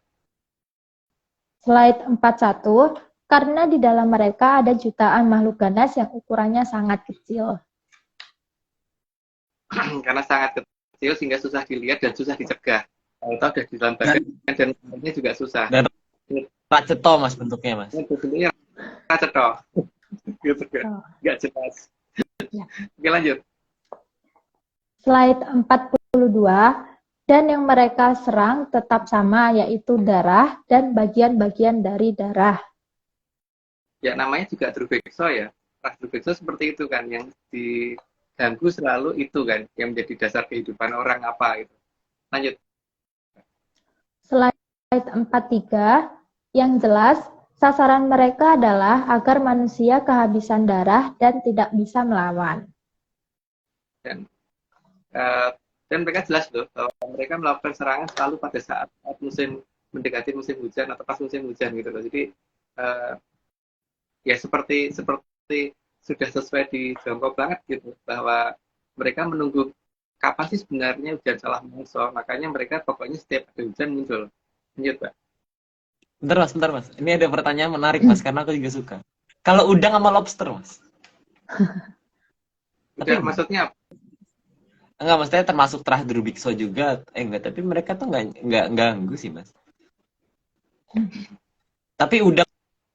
Slide 41, karena di dalam mereka ada jutaan makhluk ganas yang ukurannya sangat kecil. Karena sangat kecil sehingga susah dilihat dan susah dicegah. Kalau tahu udah di dalam badan dan bentuknya juga susah. Dan raceto Mas bentuknya Mas. Bentuknya raceto. Gitu kan. Nggak jelas. Ya. Oke, lanjut. Slide 42, dan yang mereka serang tetap sama, yaitu darah dan bagian-bagian dari darah. Ya namanya juga Drubeksa ya. Drubeksa seperti itu kan, yang diganggu selalu itu kan, yang menjadi dasar kehidupan orang apa itu. Lanjut. Slide 43, yang jelas sasaran mereka adalah agar manusia kehabisan darah dan tidak bisa melawan. Dan mereka jelas loh bahwa mereka melakukan serangan selalu pada saat mendekati musim hujan atau pas musim hujan gitu loh. Jadi ya seperti sudah sesuai di Jongkok banget gitu, bahwa mereka menunggu kapan sih sebenarnya hujan salah mangsa, makanya mereka pokoknya setiap ada hujan muncul. Lanjut, Pak. Bentar mas. Ini ada pertanyaan menarik mas, karena aku juga suka. Kalau udang sama lobster mas? Udah, maksudnya apa? Enggak, maksudnya termasuk Tradrubiksha juga. Enggak, tapi mereka tuh enggak ganggu sih mas. Tapi udang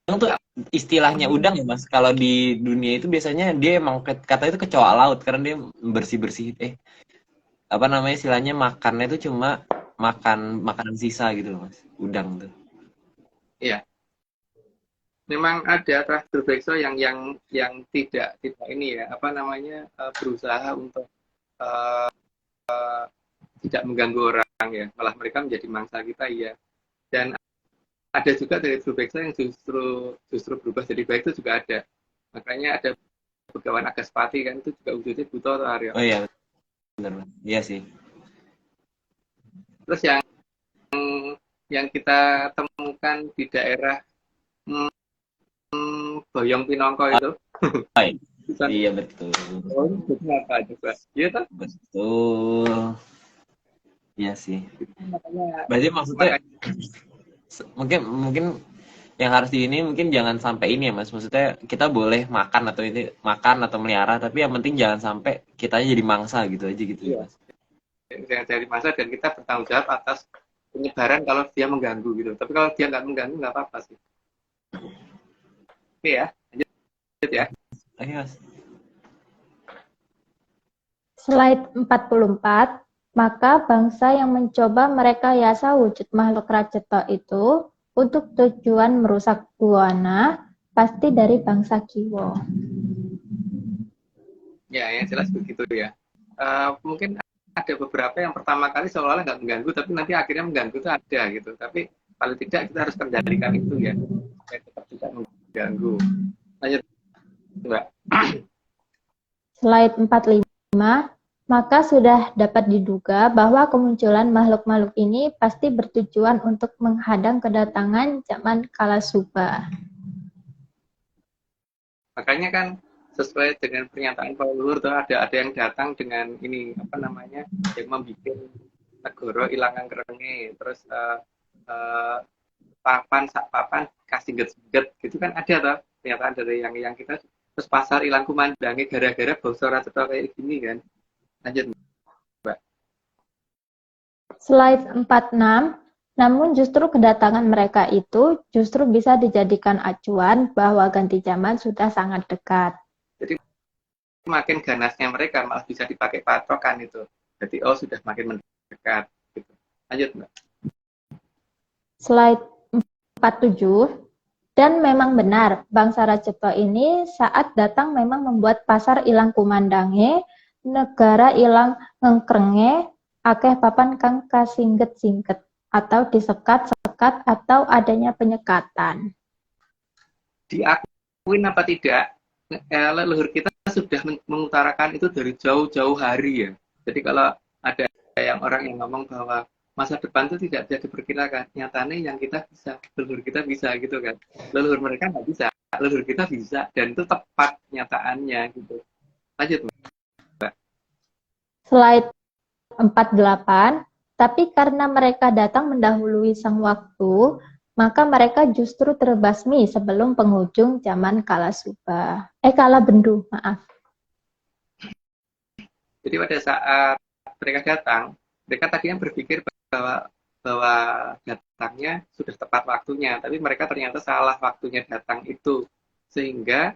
tuh istilahnya udang ya mas. Kalau di dunia itu biasanya dia emang kata itu kecoa laut, karena dia bersih apa namanya istilahnya, makannya itu cuma makanan sisa gitu loh mas. Udang tuh. Iya. Memang ada Tradrubiksha yang tidak ini ya, apa namanya, berusaha untuk tidak mengganggu orang ya, malah mereka menjadi mangsa kita ya. Dan ada juga dari Drubeksa yang justru berubah jadi baik, itu juga ada. Makanya ada Begawan Agaspati kan, itu juga wujudnya buta atau Arya. Oh iya, benar. Iya sih. Terus yang kita temukan di daerah Boyong Pinongko itu. Iya betul. Oh, itu apa coba? Iya toh? Betul. Iya sih. Makanya, Berarti maksudnya mungkin yang harus mungkin jangan sampai ini ya mas. Maksudnya kita boleh makan atau melihara, tapi yang penting jangan sampai kitanya jadi mangsa gitu aja gitu ya mas. Jangan jadi mangsa, dan kita bertanggung jawab atas penyebaran kalau dia mengganggu gitu. Tapi kalau dia nggak mengganggu nggak apa-apa sih. Oke ya, lanjut ya. Ayo, Mas. Slide 44, maka bangsa yang mencoba merekayasa wujud makhluk Raceto itu untuk tujuan merusak buana pasti dari bangsa Kiwo. Ya, yang jelas begitu ya. Mungkin ada beberapa yang pertama kali seolah-olah nggak mengganggu, tapi nanti akhirnya mengganggu itu ada gitu. Tapi paling tidak kita harus kendalikan itu ya, supaya tetap tidak mengganggu. Lanjut, Mbak. Slide 45, maka sudah dapat diduga bahwa kemunculan makhluk-makhluk ini pasti bertujuan untuk menghadang kedatangan zaman Kalasuba. Makanya kan sesuai dengan pernyataan Pak Luhur tuh ada yang datang dengan ini apa namanya yang membuat negara ilangan kerenge terus papan sak papan kasih get gitu kan ada tuh pernyataan dari yang kita terus pasar ilang kumandange gara-gara bangsa Raceto kayak gini kan. Lanjut Mbak. Slide 46, namun justru kedatangan mereka itu justru bisa dijadikan acuan bahwa ganti zaman sudah sangat dekat. Jadi makin ganasnya mereka malah bisa dipakai patokan itu. Jadi oh sudah makin mendekat gitu. Lanjut Mbak. Slide 47, dan memang benar, bangsa Raceto ini saat datang memang membuat pasar ilang kumandange, negara ilang ngengkrenge, akeh papan kang kasingget-singget, atau disekat-sekat atau adanya penyekatan. Diakuin apa tidak, leluhur kita sudah mengutarakan itu dari jauh-jauh hari ya. Jadi kalau ada yang orang yang ngomong bahwa masa depan itu tidak bisa diperkirakan, nyatanya yang kita bisa, leluhur kita bisa gitu kan. Leluhur mereka nggak bisa, leluhur kita bisa, dan itu tepat nyataannya gitu. Lanjut Mbak. Slide 48, tapi karena mereka datang mendahului sang waktu, maka mereka justru terbasmi sebelum penghujung zaman Kalasuba. Kalabendu, maaf. Jadi pada saat mereka datang, mereka tadinya berpikir bahwa datangnya sudah tepat waktunya, tapi mereka ternyata salah waktunya datang itu, sehingga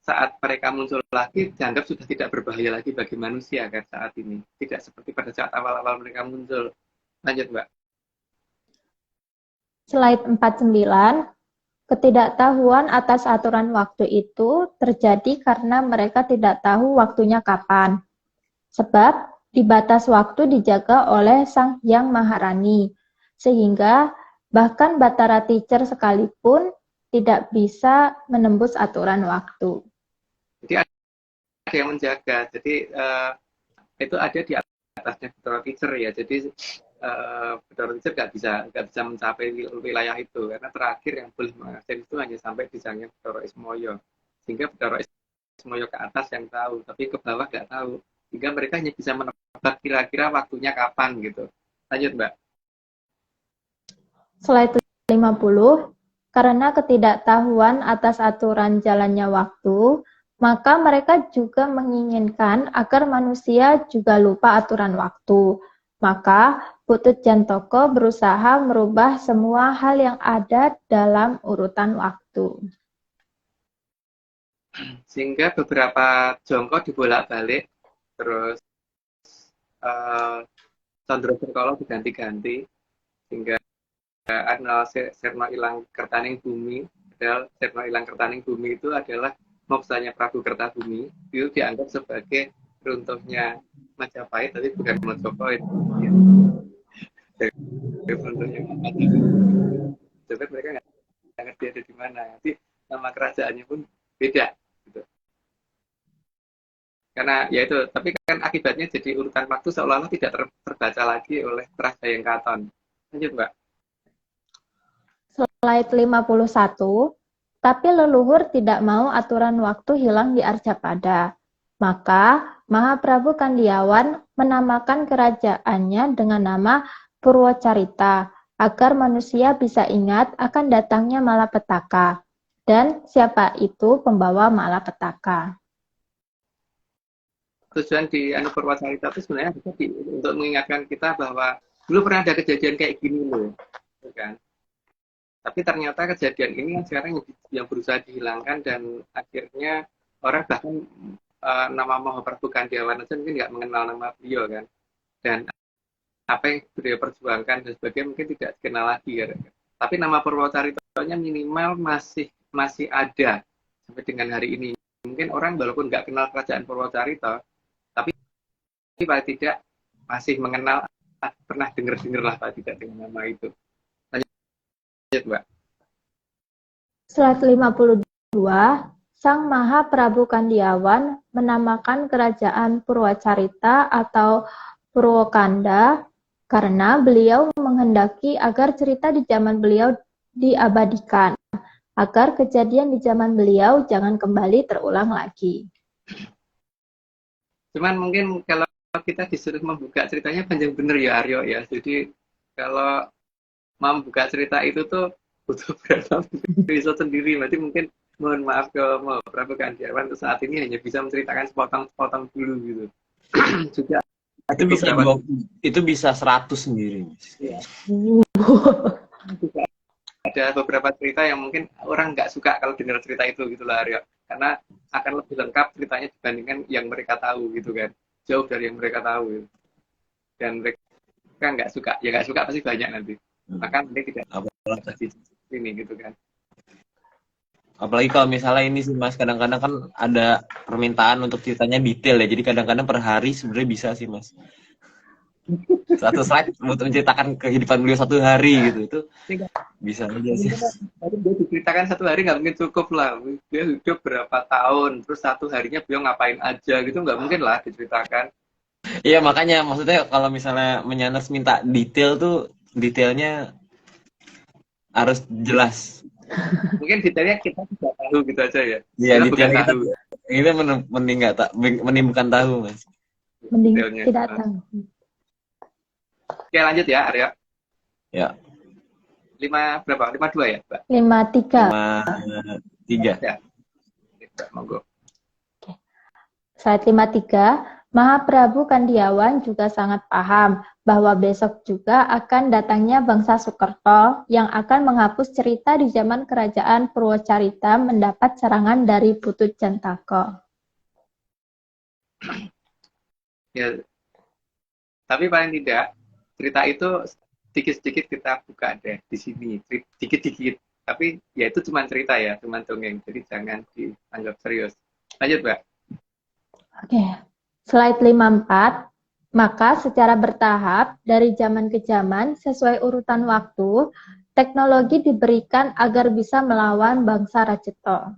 saat mereka muncul lagi dianggap sudah tidak berbahaya lagi bagi manusia kan saat ini, tidak seperti pada saat awal-awal mereka muncul. Lanjut Mbak. Slide 49, ketidaktahuan atas aturan waktu itu terjadi karena mereka tidak tahu waktunya kapan. Sebab di batas waktu dijaga oleh Sang Hyang Maharani, sehingga bahkan Batara Teacher sekalipun tidak bisa menembus aturan waktu. Jadi ada yang menjaga, jadi itu ada di atasnya Batara Teacher ya, jadi Batara Teacher nggak bisa mencapai wilayah itu, karena terakhir yang boleh mengajar itu hanya sampai di Sangnya Batara Ismoyo, sehingga Batara Ismoyo ke atas yang tahu, tapi ke bawah nggak tahu, sehingga mereka hanya bisa menebak kira-kira waktunya kapan gitu. Lanjut Mbak. Slide 50, karena ketidaktahuan atas aturan jalannya waktu, maka mereka juga menginginkan agar manusia juga lupa aturan waktu. Maka Putut Jantoko berusaha merubah semua hal yang ada dalam urutan waktu. Sehingga beberapa jongko dibolak-balik, terus Condro Berkolo diganti-ganti, sehingga Arnal Serno Ilang Kertaning Bumi, padahal Serno Ilang Kertaning Bumi itu adalah moksanya Prabu Kertabumi, itu dianggap sebagai runtuhnya Majapahit, tapi bukan Mojopahit. Runtuhnya Majapahit. Jadi mereka nggak ngerti ada di mana. Nanti nama kerajaannya pun beda. Gitu. Karena ya itu, tapi kan akibatnya jadi urutan waktu seolah-olah tidak terbaca lagi oleh Trahjayeng Katon. Lanjut Mbak. Slide 51, tapi leluhur tidak mau aturan waktu hilang di Arcapada. Maka Mahaprabu Kandiawan menamakan kerajaannya dengan nama Purwocarita, agar manusia bisa ingat akan datangnya malapetaka. Dan siapa itu pembawa malapetaka. Tujuan di Purwocarita itu sebenarnya untuk mengingatkan kita bahwa dulu pernah ada kejadian kayak gini loh, kan? Tapi ternyata kejadian ini yang sekarang yang berusaha dihilangkan, dan akhirnya orang bahkan nama Mahaprabhu Kandiawan aja mungkin nggak mengenal nama beliau kan. Dan apa yang beliau perjuangkan dan sebagainya mungkin tidak dikenal lagi kan. Tapi nama Purwocarito-nya minimal masih ada sampai dengan hari ini. Mungkin orang walaupun nggak kenal kerajaan Purwocarito, tapi paling tidak masih mengenal, pernah dengar lah paling tidak dengan nama itu. Lanjut, Mbak. Slide 52, Sang Mahaprabhu Kandiawan menamakan kerajaan Purwacarita atau Purwokanda karena beliau menghendaki agar cerita di zaman beliau diabadikan, agar kejadian di zaman beliau jangan kembali terulang lagi. Cuman mungkin kalau kita disuruh membuka ceritanya panjang bener ya Aryo ya. Jadi kalau mau membuka cerita itu tuh butuh berapa episode sendiri. Berarti mungkin mohon maaf ke Prabu Kandiawan saat ini hanya bisa menceritakan sepotong-sepotong dulu gitu. Juga itu bisa 100 sendiri. Ya. Ada beberapa cerita yang mungkin orang nggak suka kalau dengar cerita itu gitu lah Aryo. Karena akan lebih lengkap ceritanya dibandingkan yang mereka tahu gitu kan. Jauh dari yang mereka tahu gitu. Dan mereka nggak suka, ya nggak suka pasti banyak nanti. Maka mereka tidak di sini gitu kan. Apalagi kalau misalnya ini sih Mas, kadang-kadang kan ada permintaan untuk ceritanya detail ya. Jadi kadang-kadang per hari sebenarnya bisa sih Mas. Satu slide untuk menceritakan kehidupan beliau satu hari gitu, itu bisa aja sih. Dia diceritakan satu hari nggak mungkin cukup lah. Dia hidup berapa tahun, terus satu harinya beliau ngapain aja gitu, nggak mungkin lah diceritakan. Iya makanya maksudnya kalau misalnya Menyanas minta detail tuh, detailnya harus jelas. Mungkin detailnya kita tidak tahu gitu aja ya. Iya detailnya kita mending nggak tak, mending bukan tahu Mas. Mending Detailnya. tidak tahu. Oke lanjut ya Arya. Ya. 52 ya Mbak? 53. Ya. Monggo. Slide 53, Mahaprabhu Kandiawan juga sangat paham bahwa besok juga akan datangnya bangsa Sukerto yang akan menghapus cerita di zaman kerajaan Purwocarita mendapat serangan dari Putut Jantaka. Ya. Tapi paling tidak cerita itu sedikit-sedikit kita buka deh di sini, dikit-dikit. Tapi ya itu cuma cerita ya, cuma dongeng. Jadi jangan dianggap serius. Lanjut, Mbak. Oke, slide 54. Maka secara bertahap dari zaman ke zaman sesuai urutan waktu, teknologi diberikan agar bisa melawan bangsa Raceto.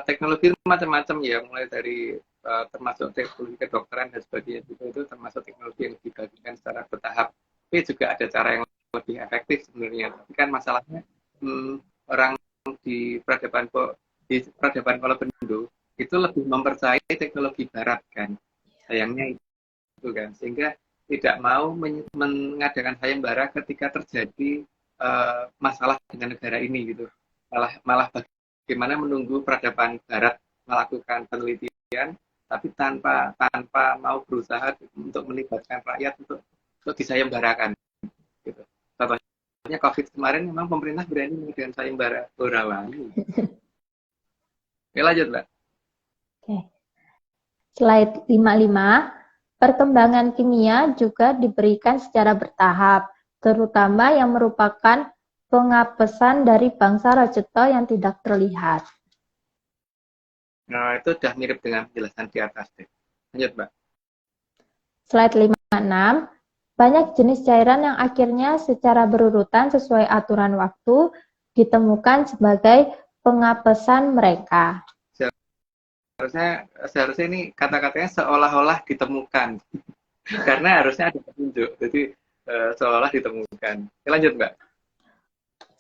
Teknologi macam-macam ya, mulai dari termasuk teknologi kedokteran dan sebagainya juga itu termasuk teknologi yang dibagikan secara bertahap. Tapi juga ada cara yang lebih efektif sebenarnya. Tapi kan masalahnya orang di peradaban Kolobendo itu lebih mempercayai teknologi Barat kan, sayangnya itu kan, sehingga tidak mau mengadakan sayembara ketika terjadi masalah dengan negara ini gitu. Malah bagaimana menunggu peradaban Barat melakukan penelitian tapi tanpa mau berusaha untuk melibatkan rakyat untuk disayembarakan gitu. Contohnya COVID kemarin memang pemerintah berani mengadakan sayembara Borawali. Oke, lanjut Mbak. Oke. Slide 55, perkembangan kimia juga diberikan secara bertahap, terutama yang merupakan pengapesan dari bangsa Raceto yang tidak terlihat. Nah, itu sudah mirip dengan penjelasan di atas deh. Lanjut, Mbak. Slide 56, banyak jenis cairan yang akhirnya secara berurutan sesuai aturan waktu ditemukan sebagai pengapesan mereka. Seharusnya ini kata-katanya seolah-olah ditemukan. Karena harusnya ada petunjuk. Jadi seolah ditemukan. Oke, lanjut, Mbak.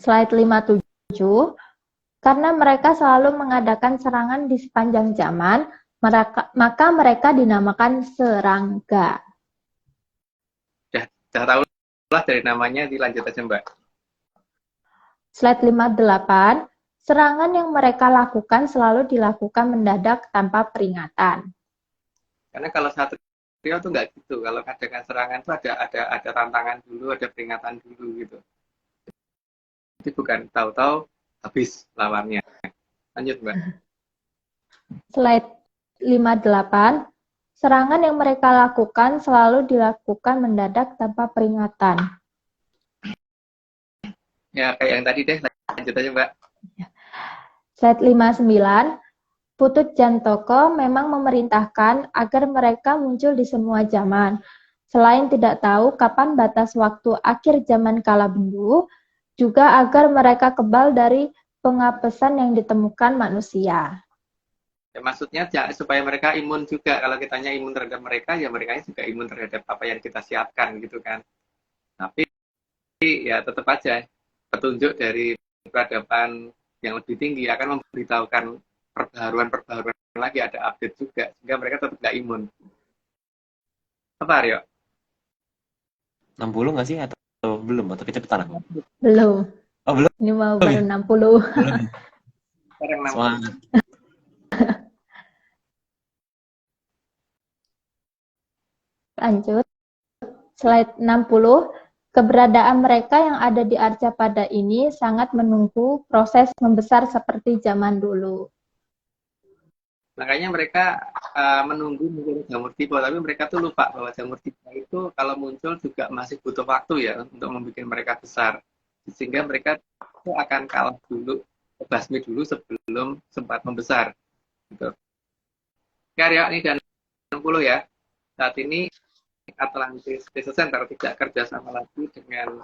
Slide 57, karena mereka selalu mengadakan serangan di sepanjang zaman, maka mereka dinamakan serangga. Sudah tahu lah dari namanya, dilanjut aja Mbak. Slide 58, serangan yang mereka lakukan selalu dilakukan mendadak tanpa peringatan. Karena kalau satu trio tuh nggak gitu. Kalau adakan serangan tuh ada tantangan dulu, ada peringatan dulu gitu. Jadi bukan tahu-tahu habis lawannya. Lanjut, Mbak. Slide 58. Serangan yang mereka lakukan selalu dilakukan mendadak tanpa peringatan. Ya, kayak yang tadi deh. Lanjut aja, Mbak. Slide 59. Putut Jantoko memang memerintahkan agar mereka muncul di semua zaman. Selain tidak tahu kapan batas waktu akhir zaman kala bendu, juga agar mereka kebal dari pengapesan yang ditemukan manusia. Ya, maksudnya supaya mereka imun juga. Kalau kitanya imun terhadap mereka, ya mereka juga imun terhadap apa yang kita siapkan gitu kan. Tapi ya tetap aja petunjuk dari peradaban yang lebih tinggi akan memberitahukan perbaharuan lagi, ada update juga, sehingga mereka tetap nggak imun. Apa, Aryo? 60 nggak sih atau belum? Atau kecepatan aku? Belum. Oh, belum. Ini mau baru 60. Belum. Sekarang 60. Semangat. Lanjut. Slide 60. Keberadaan mereka yang ada di Arcapada ini sangat menunggu proses membesar seperti zaman dulu. Makanya mereka menunggu mungkin jamur tiba, tapi mereka tuh lupa bahwa jamur tiba itu kalau muncul juga masih butuh waktu ya untuk membuat mereka besar. Sehingga mereka tuh akan kalah dulu, basmi dulu sebelum sempat membesar. Gitu. Karya ini dan 60 ya. Saat ini Atlantis Research Center tidak kerjasama lagi dengan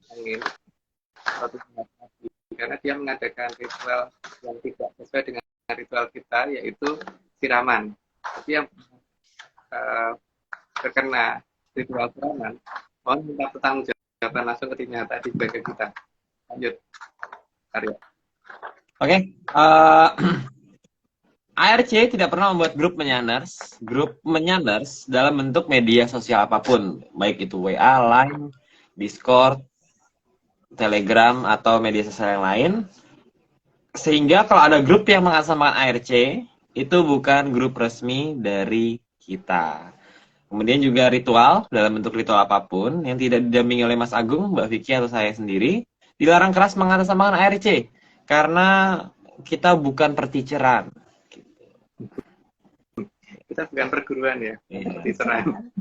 angin karena dia mengadakan ritual yang tidak sesuai dengan ritual kita, yaitu siraman. Jadi yang terkena ritual siraman, mohon minta pertanggungjawaban langsung ke timnya tadi bagi kita. Lanjut, Aryo. Oke. ARC tidak pernah membuat grup menyanders dalam bentuk media sosial apapun, baik itu WA, Line, Discord, Telegram, atau media sosial yang lain. Sehingga kalau ada grup yang mengatasnamakan ARC, itu bukan grup resmi dari kita. Kemudian juga ritual, dalam bentuk ritual apapun, yang tidak didampingi oleh Mas Agung, Mbak Vicky, atau saya sendiri, dilarang keras mengatasnamakan ARC. Karena kita bukan perticeran. Kita bukan perguruan ya, perticeran.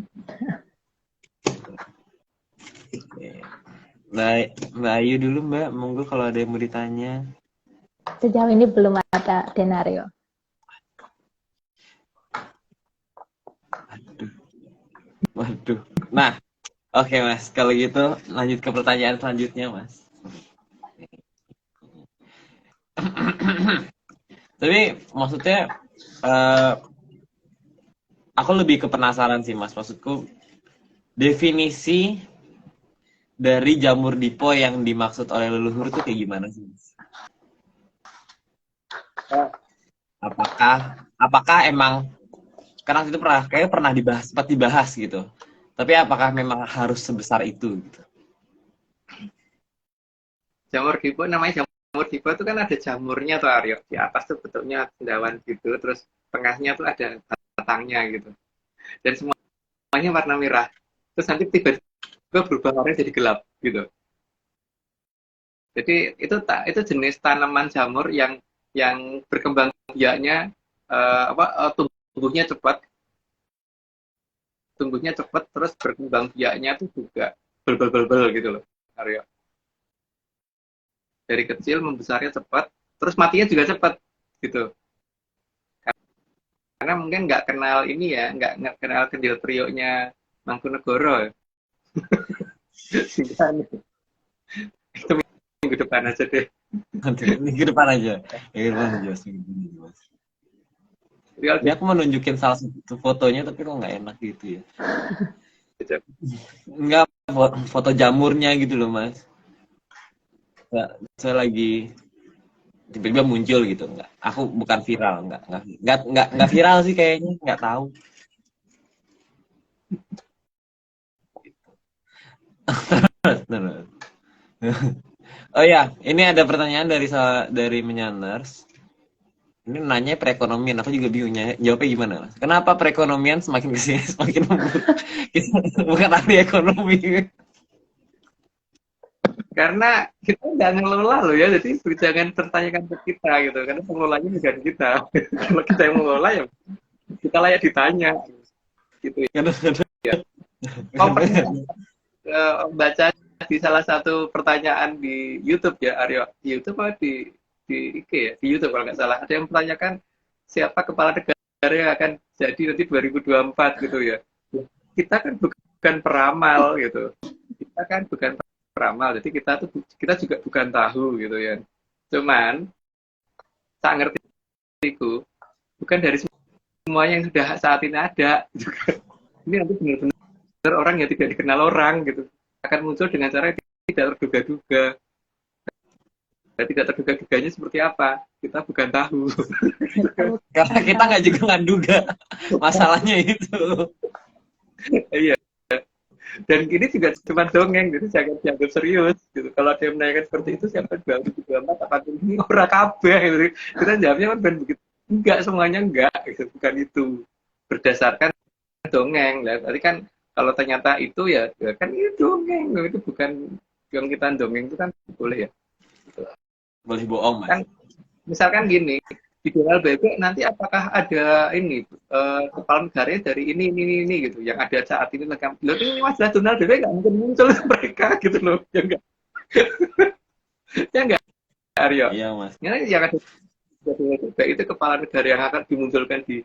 Mbak Ayu dulu, Mbak. Monggo kalau ada yang mau ditanya. Sejauh ini belum ada Denario. Waduh. Nah, oke Mas. Kalau gitu lanjut ke pertanyaan selanjutnya, Mas. Tapi maksudnya aku lebih ke penasaran sih, Mas. Maksudku definisi dari jamur dipo yang dimaksud oleh leluhur itu kayak gimana sih, Mas? Apakah emang karena itu pernah sempat dibahas gitu. Tapi apakah memang harus sebesar itu gitu? Jamur dipo namanya jamur dipo itu kan ada jamurnya tuh, Aryo. Di atas tuh bentuknya cendawan gitu, terus tengahnya tuh ada batangnya gitu. Dan semuanya warna merah. Terus nanti tiba-tiba berubah warna jadi gelap gitu. Jadi itu jenis tanaman jamur yang berkembang biaknya tumbuhnya cepat terus berkembang biaknya tuh juga bel gitu loh, Aryo. Dari kecil membesarnya cepat, terus matinya juga cepat gitu. Karena mungkin nggak kenal ini ya, nggak kenal kendil trionya Mangkunegoro. Itu minggu depan aja deh. Minggu depan aja. Mas. Ini aku mau nunjukin salah satu fotonya, tapi kok nggak enak gitu ya. Nggak, foto jamurnya gitu loh, Mas. Saya lagi tiba-tiba muncul gitu, nggak. Aku bukan viral, nggak viral sih kayaknya, nggak tahu. Oh ya, ini ada pertanyaan dari Menyanders. Ini nanya perekonomian, aku juga bingung jawabnya gimana, Mas. Kenapa perekonomian semakin kesini semakin memburuk? Kita bukan ahli ekonomi. Karena kita nggak ngelola loh ya, jadi jangan tertanyakan ke kita gitu, karena pengelolanya bukan kita. Kalau kita yang mengelola ya kita layak ditanya gitu ya. Oh, pernah baca di salah satu pertanyaan di YouTube ya, Aryo, di YouTube apa di IG ya, di YouTube kalau nggak salah, ada yang mempertanyakan siapa kepala negara yang akan jadi nanti 2024 gitu ya. Kita kan bukan peramal gitu, kita kan bukan peramal, jadi kita juga bukan tahu gitu ya. Cuman tak ngertiku bukan dari semuanya yang sudah saat ini ada gitu kan. Ini nanti benar-benar orang yang tidak dikenal orang gitu akan muncul dengan cara yang tidak terduga-duga. Dan tidak terduga-duganya seperti apa kita bukan tahu. Karena kita juga nggak duga masalahnya itu. Iya. Dan ini juga cuma dongeng, jadi jangan dianggap serius gitu. Kalau ada yang menanyakan seperti itu siapa 2024 apa ini orang kabeh gitu. Kita jawabnya kan bukan begitu. Enggak, semuanya enggak gitu. Bukan itu. Berdasarkan dongeng. Nah, tadi kan kalau ternyata itu ya kan itu dongeng. Itu bukan yang kita dongeng itu kan boleh ya. Boleh bohong, Mas. Kan misalkan gini, di Donald Bebek nanti apakah ada ini kepala negara dari ini gitu yang ada saat ini lengkap. Loh, ini masalah Donald Bebek nggak mungkin muncul mereka gitu loh, ya enggak? Ya enggak, Aryo? Iya, Mas. Yang ada Donald Bebek itu kepala negara yang akan dimunculkan di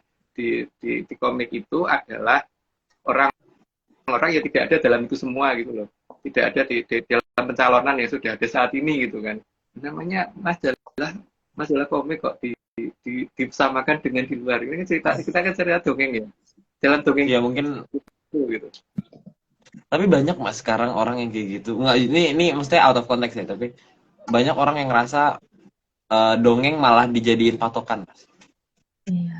komik itu adalah orang-orang yang tidak ada dalam itu semua gitu loh, tidak ada di dalam pencalonan yang sudah ada saat ini gitu kan. Namanya masalah komik kok disamakan dengan di luar. Ini cerita kita kan cerita dongeng ya, jalan dongeng ya mungkin gitu. Tapi banyak, Mas, sekarang orang yang kayak gitu. Nggak, ini maksudnya out of context ya, tapi banyak orang yang ngerasa dongeng malah dijadiin patokan, Mas. Iya.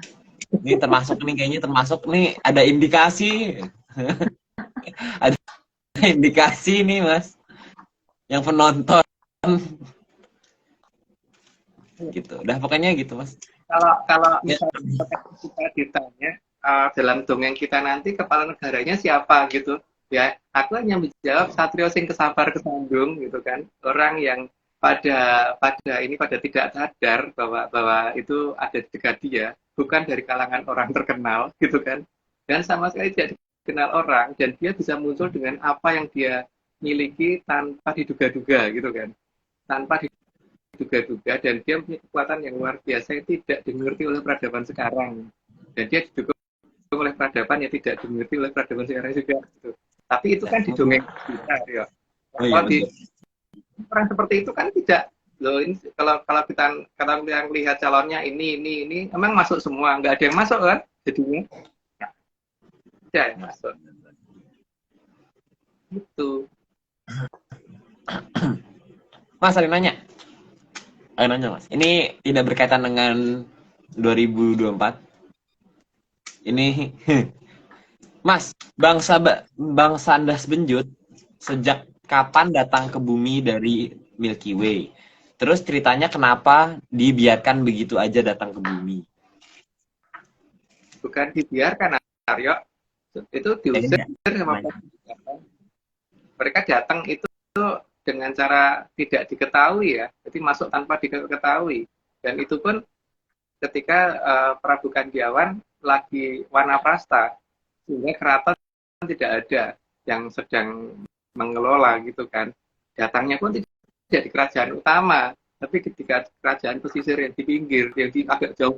Ini kayaknya termasuk nih ada indikasi. Ada indikasi nih, Mas, yang penonton gitu. Udah pokoknya gitu, Mas. Kalau misalnya kita ditanya dalam dongeng kita nanti kepala negaranya siapa gitu ya, aku hanya menjawab Satrio sing kesabar kesandung gitu kan, orang yang pada tidak sadar bahwa itu ada di dekat dia, bukan dari kalangan orang terkenal gitu kan, dan sama sekali tidak dikenal orang, dan dia bisa muncul dengan apa yang dia miliki tanpa diduga-duga gitu kan, tanpa diduga-duga, dan dia punya kekuatan yang luar biasa yang tidak dimengerti oleh peradaban sekarang, dan dia didukung oleh peradaban yang tidak dimengerti oleh peradaban sekarang juga gitu. Tapi itu kan di dongeng kita ya. Kalau di orang seperti itu kan tidak loh, ini kalau kita lihat calonnya ini emang masuk semua, nggak ada yang masuk kan jadinya, tidak yang masuk itu. Mas, ada nanya, Mas. Ini tidak berkaitan dengan 2024. Ini Mas, Bang Sandas Benjut sejak kapan datang ke bumi dari Milky Way? Terus ceritanya kenapa dibiarkan begitu aja datang ke bumi? Bukan dibiarkan, Aryo. Itu diusir sama mereka datang itu dengan cara tidak diketahui ya. Jadi masuk tanpa diketahui. Dan itu pun ketika Prabu Kandiawan lagi wanaprasta, sehingga keraton tidak ada yang sedang mengelola gitu kan. Datangnya pun tidak di kerajaan utama, tapi ketika kerajaan pesisir yang di pinggir, yang agak jauh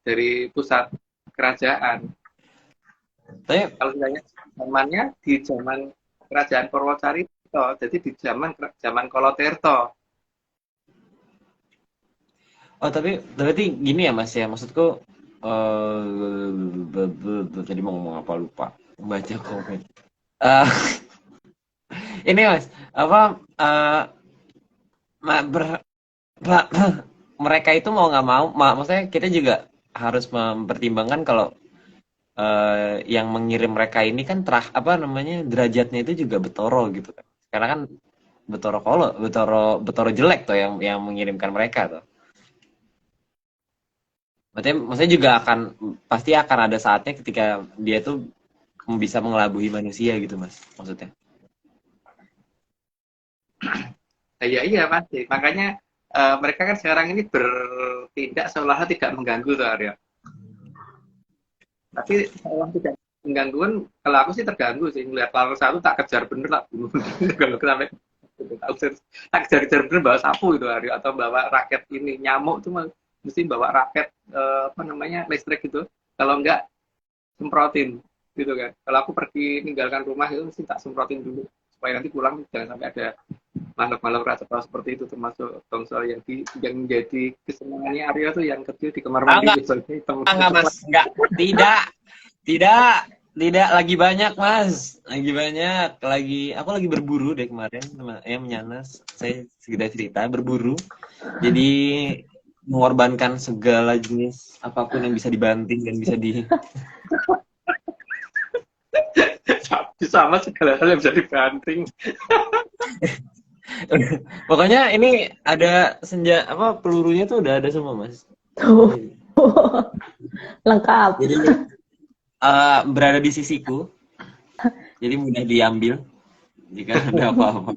dari pusat kerajaan. Tapi kalau misalnya zamannya di zaman kerajaan Purwocarito, jadi di zaman Kolotirto. Oh, tapi berarti gini ya, Mas ya, maksudku tadi mau ngomong apa lupa, baca komen. Ini, Mas, apa mereka itu mau nggak mau, maksudnya kita juga harus mempertimbangkan kalau yang mengirim mereka ini kan derajatnya itu juga betoro gitu kan, karena kan betoro jelek tuh yang mengirimkan mereka tuh. Maksudnya juga pasti akan ada saatnya ketika dia tuh bisa mengelabui manusia gitu, Mas, maksudnya. Ya iya pasti. Makanya mereka kan sekarang ini bertindak seolah tidak mengganggu tuh Arya. Tapi seolah tidak mengganggu kan, kalau aku sih terganggu sih ngeliat lalu satu tak kejar bener tak bunuh kalau sampai tak kejar-kejar bener bawa sapu itu Arya, atau bawa raket ini nyamuk tuh mesti bawa raket apa namanya listrik gitu. Kalau enggak semprotin gitu kan. Kalau aku pergi meninggalkan rumah itu mesti tak semprotin dulu supaya nanti pulang jangan sampai ada makhluk-makhluk raksasa seperti itu, termasuk tongsol yang menjadi kesenangannya Arya tuh yang kecil di kamar mandi biasanya Enggak mas, enggak, tidak, tidak lagi banyak mas, lagi banyak, aku lagi berburu deh kemarin, ya menyanas, saya segera cerita berburu, jadi mengorbankan segala jenis apapun yang bisa dibanting dan bisa di sama segala hal yang bisa dibanting. Pokoknya ini ada pelurunya tuh udah ada semua mas. Tuh. Lengkap. Jadi berada di sisiku, jadi mudah diambil jika ada apa-apa.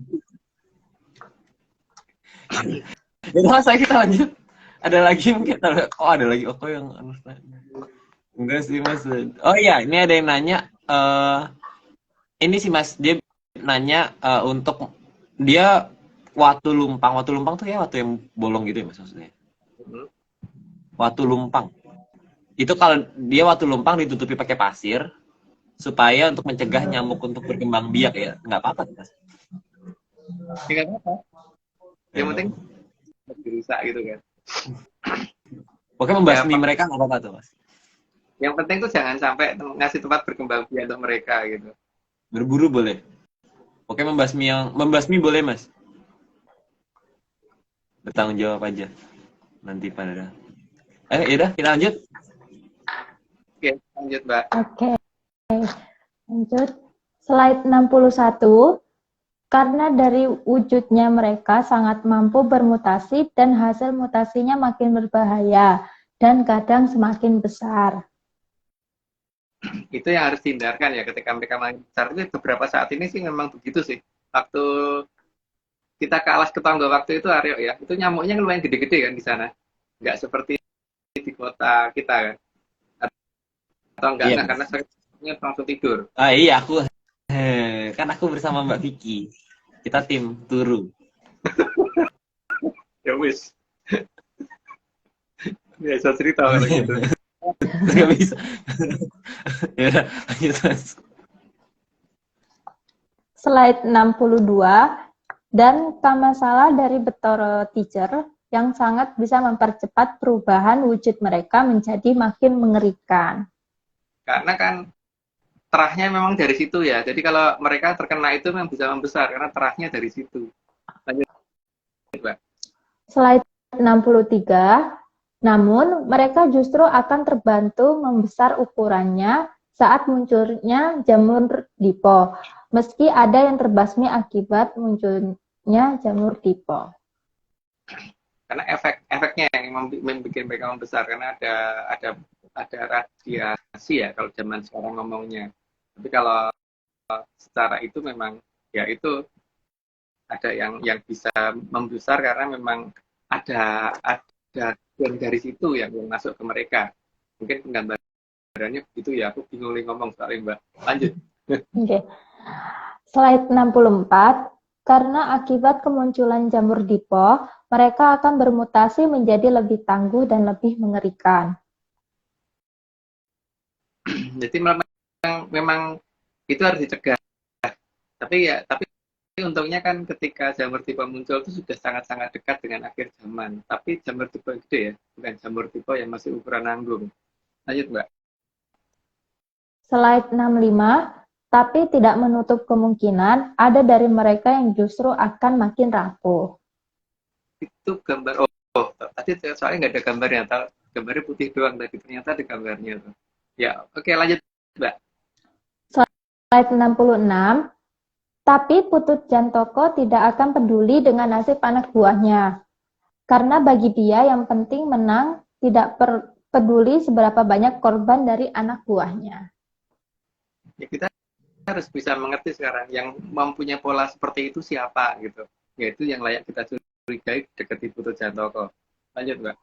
Jadi saya kita lanjut. Ada lagi mungkin? Ada lagi yang enggak sih mas. Oh iya, ini ada yang nanya. Ini sih mas, dia nanya untuk dia watu lumpang tuh kayak watu yang bolong gitu ya mas maksudnya. Watu lumpang. Itu kalau dia watu lumpang ditutupi pakai pasir supaya untuk mencegah nyamuk untuk berkembang biak ya. Nggak apa-apa mas. Nggak apa-apa. Yang penting dirusak gitu kan. Oke, membasmi mereka nggak apa-apa tuh mas. Yang penting tuh jangan sampai ngasih tempat berkembang biak untuk mereka gitu. Berburu boleh. Oke, membasmi boleh mas. Bertanggung jawab aja. Nanti pada. Yaudah kita lanjut. Oke, lanjut Mbak. Oke. Lanjut. Slide 61. Karena dari wujudnya mereka sangat mampu bermutasi dan hasil mutasinya makin berbahaya dan kadang semakin besar. Itu yang harus dihindarkan ya ketika mereka makin besar. Itu beberapa saat ini sih memang begitu sih. Waktu kita ke Alas Ketonggo waktu itu Aryo ya, itu nyamuknya lumayan gede-gede kan di sana. Nggak seperti di kota kita kan. Atau enggak, Iya. Karena saya langsung tidur. Iya kan aku bersama Mbak Vicky. Kita tim turu. Ya wis. Biasa cerita kalau gitu. Nggak bisa. Ya, lanjut mas. Slide 62. Dan masalah dari Betoro Teacher yang sangat bisa mempercepat perubahan wujud mereka menjadi makin mengerikan. Karena kan terahnya memang dari situ ya. Jadi kalau mereka terkena itu memang bisa membesar karena terahnya dari situ. Lanjut, Mbak. Slide 63. Namun, mereka justru akan terbantu membesar ukurannya saat munculnya jamur dipo, meski ada yang terbasmi akibat munculnya jamur dipo. Karena efeknya yang membuat mereka membesar, karena ada radiasi ya kalau zaman sekarang ngomongnya. Tapi kalau secara itu memang ya itu ada yang bisa membesar karena memang ada yang dari situ yang masuk ke mereka. Mungkin penggambarannya begitu ya, aku bingung ngomong soalnya Mbak. Lanjut. Oke. Slide 64. Karena akibat kemunculan jamur dipo, mereka akan bermutasi menjadi lebih tangguh dan lebih mengerikan. Jadi memang itu harus dicegah. Tapi untungnya kan ketika jamur tipe muncul itu sudah sangat-sangat dekat dengan akhir zaman. Tapi jamur tipe gede ya, bukan jamur tipe yang masih ukuran nanggung. Lanjut Mbak. Slide 65, tapi tidak menutup kemungkinan ada dari mereka yang justru akan makin rapuh. Itu gambar, tadi soalnya nggak ada gambarnya, gambarnya putih doang tadi, ternyata ada gambarnya tuh. Ya, oke lanjut Mbak. Slide 66, tapi Putut Jantoko tidak akan peduli dengan nasib anak buahnya. Karena bagi dia yang penting menang, tidak peduli seberapa banyak korban dari anak buahnya. Ya, kita harus bisa mengerti sekarang yang mempunyai pola seperti itu siapa gitu. yaitu yang layak kita curigai dekat di Putut Jantoko. Lanjut, Mbak.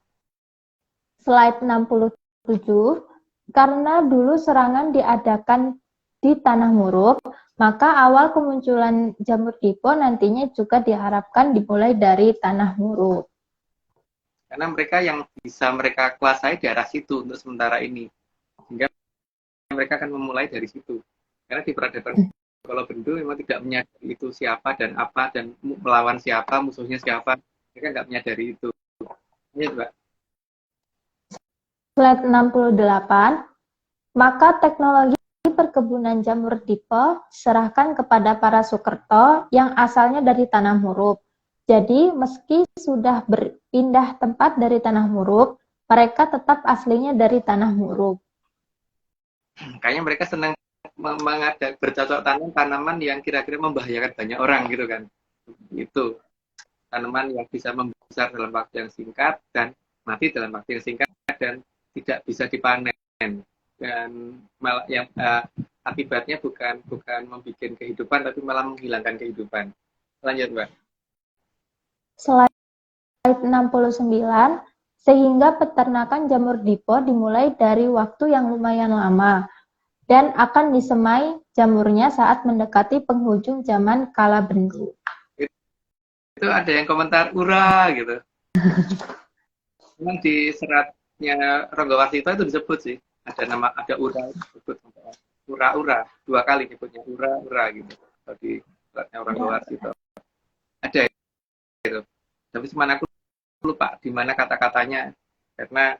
Slide 67, karena dulu serangan diadakan di Tanah Murug, maka awal kemunculan jamur dipo nantinya juga diharapkan dimulai dari Tanah Murug. Karena mereka yang bisa mereka kuasai daerah situ untuk sementara ini. Sehingga mereka akan memulai dari situ. Karena di peradaban kalau Bendu memang tidak menyadari itu siapa dan apa, dan melawan siapa, musuhnya siapa. Mereka nggak menyadari itu. Iya, Mbak. Slide 68, maka teknologi perkebunan jamur dipo serahkan kepada para Sukerto yang asalnya dari Tanah Murug. Jadi, meski sudah berpindah tempat dari Tanah Murug, mereka tetap aslinya dari Tanah Murug. Kayaknya mereka senang bercocok tanam tanaman yang kira-kira membahayakan banyak orang gitu kan. Itu tanaman yang bisa membesar dalam waktu yang singkat dan mati dalam waktu yang singkat dan tidak bisa dipanen. Dan malah yang akibatnya bukan membuat kehidupan tapi malah menghilangkan kehidupan. Lanjut, Mbak. Slide 69, sehingga peternakan jamur dipo dimulai dari waktu yang lumayan lama dan akan disemai jamurnya saat mendekati penghujung zaman Kala Bendu. Itu ada yang komentar ura gitu. Memang di seratnya Ronggowarsito itu disebut sih. Ada ura disebut ura 2 kali disebutnya ura gitu. Di seratnya Ronggowarsito. Ada itu. Tapi cuman aku lupa di mana kata-katanya karena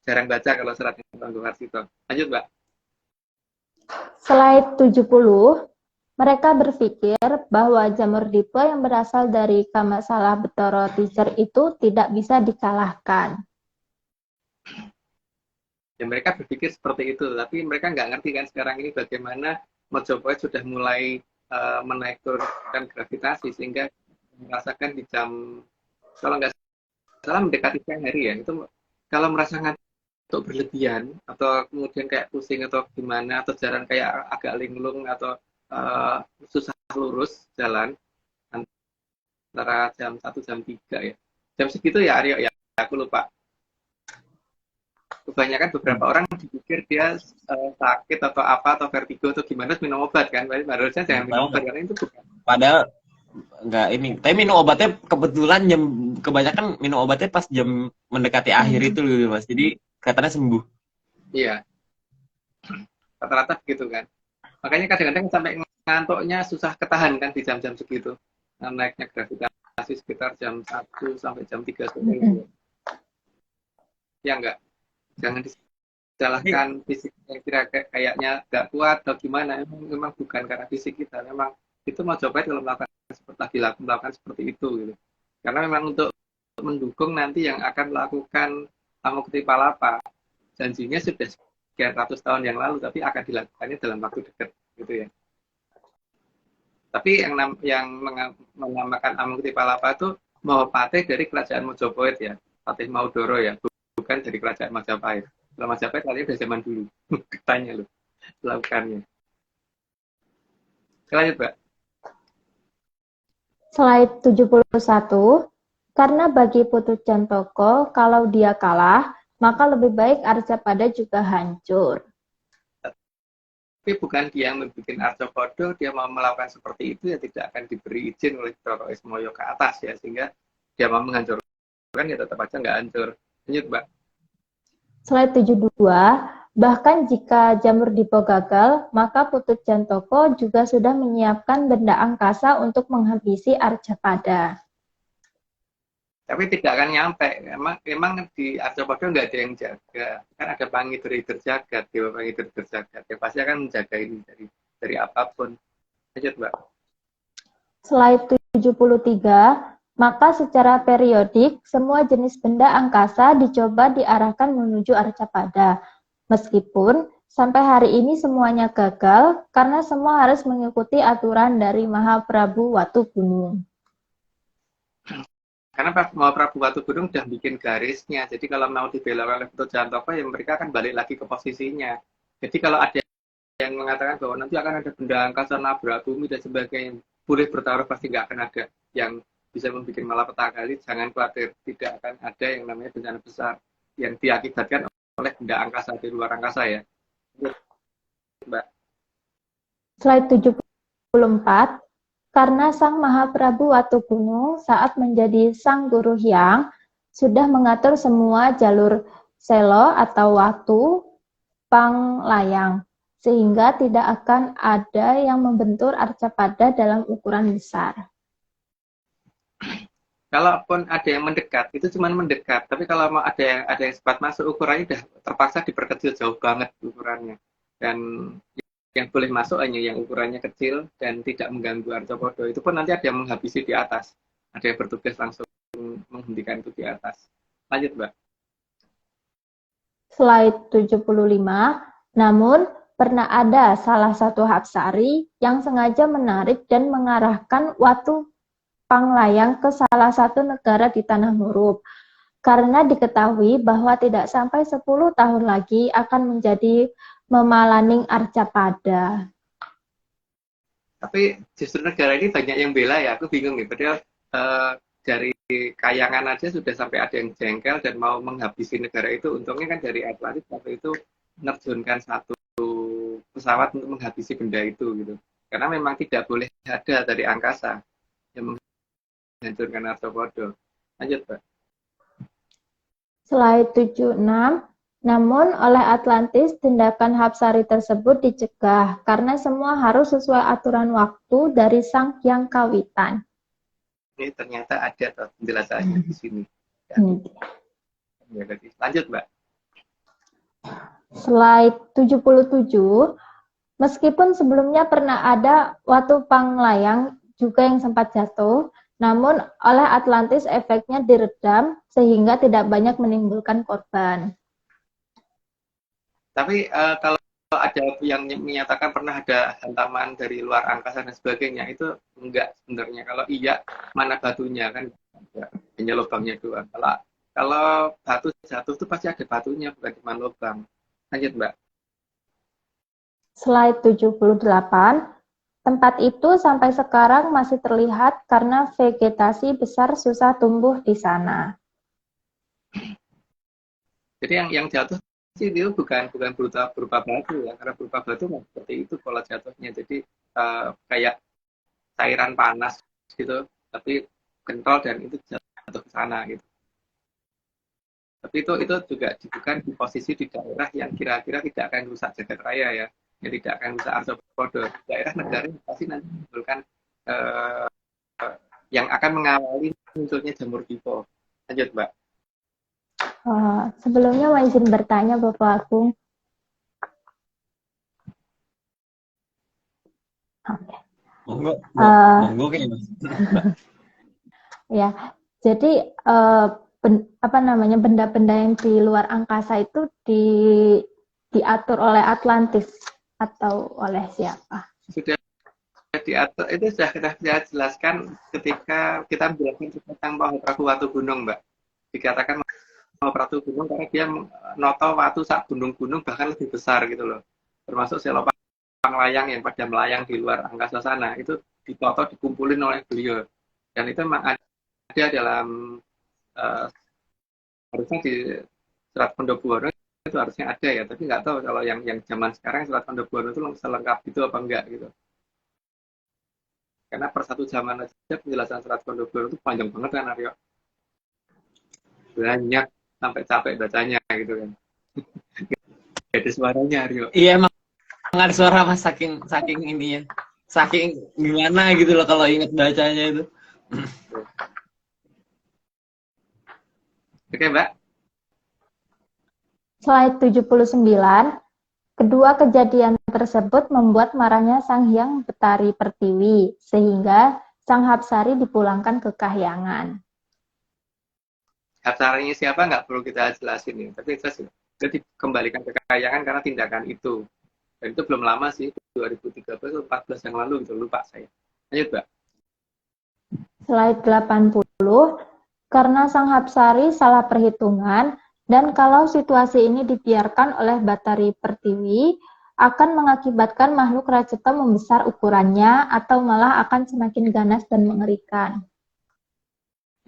jarang baca kalau seratnya Ronggowarsito. Lanjut, Mbak. Slide 70, mereka berpikir bahwa jamur dipo yang berasal dari Kamasalah Betoro Teacher itu tidak bisa dikalahkan. Ya mereka berpikir seperti itu, tapi mereka nggak ngerti kan sekarang ini bagaimana Mojopahit sudah mulai menaik turunkan gravitasi sehingga merasakan di jam, kalau nggak salah mendekati siang hari ya, itu kalau merasa ngantuk berlebihan atau kemudian kayak pusing atau gimana atau jalan kayak agak linglung atau susah lurus jalan antara jam 1 jam 3 ya. Jam segitu ya Aryo ya, aku lupa. Kebanyakan beberapa orang dipikir dia sakit atau apa atau vertigo atau gimana minum obat kan, harusnya jangan minum obat karena itu bukan. Padahal enggak ini, tapi minum obatnya kebetulan kebanyakan minum obatnya pas jam mendekati akhir itu loh Mas, jadi katanya sembuh. Iya, rata-rata begitu kan. Makanya kadang-kadang sampai ngantuknya susah ketahan kan di jam-jam segitu. Naiknya gravitasi sekitar jam 1 sampai jam 3 sore. Ya enggak? Jangan disalahkan fisik yang kayaknya nggak kuat atau gimana. Memang bukan karena fisik kita. Memang itu Mojopahit kalau melakukan seperti itu gitu. Karena memang untuk mendukung nanti yang akan melakukan Amokutipalapa, janjinya sudah sekian ratus tahun yang lalu, tapi akan dilakukannya dalam waktu dekat gitu ya. Tapi yang menamakan Amokutipalapa itu Mahapatih dari kerajaan Mojopahit ya, Patih Maudoro ya, bukan dari kerajaan Majapahit. Kalau Majapahit kalian udah zaman dulu, katanya loh, melakukannya. Lanjut, Mbak. Slide 71, karena bagi Putut Jantoko, kalau dia kalah, maka lebih baik Arcapada juga hancur. Tapi bukan dia yang membuat Arcapada, dia mau melakukan seperti itu ya tidak akan diberi izin oleh Roro Ismoyo ke atas ya, sehingga dia mau menghancurkan ya tetap aja nggak hancur. Lanjut, Mbak. Slide 72, bahkan jika jamur dipo gagal, maka Putut Jantoko juga sudah menyiapkan benda angkasa untuk menghabisi Arcapada. Tapi tidak akan nyampe. Emang di Arcapada nggak ada yang jaga. Kan ada Pangidura Jagat, Dewa Pangidura Jagat. Ya pasti akan menjaga ini dari apapun. Lanjut, Mbak. Slide 73, maka secara periodik, semua jenis benda angkasa dicoba diarahkan menuju Arcapada. Meskipun sampai hari ini semuanya gagal, karena semua harus mengikuti aturan dari Mahaprabu Watu Gunung. Karena Mahaprabu Watu Gunung udah bikin garisnya. Jadi kalau mau dibela oleh Putut Jantoko, ya mereka akan balik lagi ke posisinya. Jadi kalau ada yang mengatakan bahwa nanti akan ada benda angkasa nabrak bumi dan sebagainya, boleh bertaruh pasti nggak akan ada yang bisa membuat malapetaka. Jangan khawatir, tidak akan ada yang namanya bencana besar yang diakibatkan oleh benda angkasa di luar angkasa ya. Mbak. Slide 74, karena Sang Mahaprabu Watugunung saat menjadi Sang Guru Hyang sudah mengatur semua jalur selo atau watu panglayang, sehingga tidak akan ada yang membentur Arcapada dalam ukuran besar. Kalaupun ada yang mendekat, itu cuma mendekat. Tapi kalau mau ada yang sempat masuk, ukurannya udah terpaksa diperkecil jauh banget ukurannya. Dan yang boleh masuk hanya yang ukurannya kecil dan tidak mengganggu Arcapada. Itu pun nanti ada yang menghabisi di atas. Ada yang bertugas langsung menghentikan itu di atas. Lanjut, Mbak. Slide 75, namun pernah ada salah satu Hapsari yang sengaja menarik dan mengarahkan watu panglayang ke salah satu negara di Tanah Murup, karena diketahui bahwa tidak sampai 10 tahun lagi akan menjadi memalaning Arcapada. Tapi justru negara ini banyak yang bela ya, aku bingung nih. Padahal dari Kayangan aja sudah sampai ada yang jengkel dan mau menghabisi negara itu. Untungnya kan dari Atlantis waktu itu menerjunkan satu pesawat untuk menghabisi benda itu gitu. Karena memang tidak boleh ada dari angkasa yang menghancurkan Arcapada. Lanjut, Pak. Slide 76, namun oleh Atlantis tindakan Hapsari tersebut dicegah karena semua harus sesuai aturan waktu dari Sang Hyang Kawitan. Ini ternyata ada penjelasannya di sini. Ya. Lanjut, Mbak. Slide 77, meskipun sebelumnya pernah ada watu panglayang juga yang sempat jatuh, namun oleh Atlantis efeknya diredam sehingga tidak banyak menimbulkan korban. Tapi kalau ada yang menyatakan pernah ada hantaman dari luar angkasa dan sebagainya, itu enggak sebenarnya. Kalau iya, mana batunya kan? Hanya lubangnya doang. Kalau batu jatuh itu pasti ada batunya, bukan cuma lubang. Lanjut, Mbak. Slide 78, tempat itu sampai sekarang masih terlihat karena vegetasi besar susah tumbuh di sana. Jadi yang jatuh sih itu bukan berupa batu ya, karena berupa batu seperti itu pola jatuhnya. Jadi kayak cairan panas gitu, tapi kental dan itu jatuh ke sana gitu. Tapi itu juga bukan di posisi di daerah yang kira-kira tidak akan rusak jagat raya ya, yang tidak akan rusak Arcapada. Daerah negara pasti nanti menimbulkan yang akan mengawali munculnya jamur tipe. Lanjut, Mbak. Sebelumnya mau izin bertanya Bapak Agung. Monggo kayaknya. Ya, jadi benda-benda yang di luar angkasa itu diatur oleh Atlantis atau oleh siapa? Sudah diatur, itu sudah kita jelaskan ketika kita menjelaskan tentang Mahaprabu Watugunung, Mbak. Dikatakan Mahaprabu Gunung karena dia noto watu sak gunung-gunung bahkan lebih besar gitu loh. Termasuk selo panglayang yang pada melayang di luar angkasa sana, itu ditoto dikumpulin oleh beliau. Dan itu memang ada dalam harusnya di Serat Pondobuwono itu harusnya ada ya, tapi nggak tahu kalau yang zaman sekarang Serat Pondobuwono itu selengkap itu apa enggak gitu. Karena per satu zaman aja penjelasan Serat Pondobuwono itu panjang banget kan, Aryo. Banyak sampai capek bacanya gitu kan. Gak ada suaranya, Aryo. Iya, emang ada suara mas, saking ininya. Saking gimana gitu loh kalau inget bacanya itu. Oke, Mbak. Slide 79, kedua kejadian tersebut membuat marahnya Sang Hyang Betari Pertiwi, sehingga Sang Hapsari dipulangkan ke Kahyangan. Hapsarinya siapa nggak perlu kita jelasin ya, tapi itu dikembalikan ke Kahyangan karena tindakan itu. Dan itu belum lama sih, 2013 atau 14 yang lalu gitu, lupa saya. Lanjut, Mbak. Slide 80, karena Sang Hapsari salah perhitungan, dan kalau situasi ini dibiarkan oleh Batari Pertiwi, akan mengakibatkan makhluk Rajata membesar ukurannya atau malah akan semakin ganas dan mengerikan.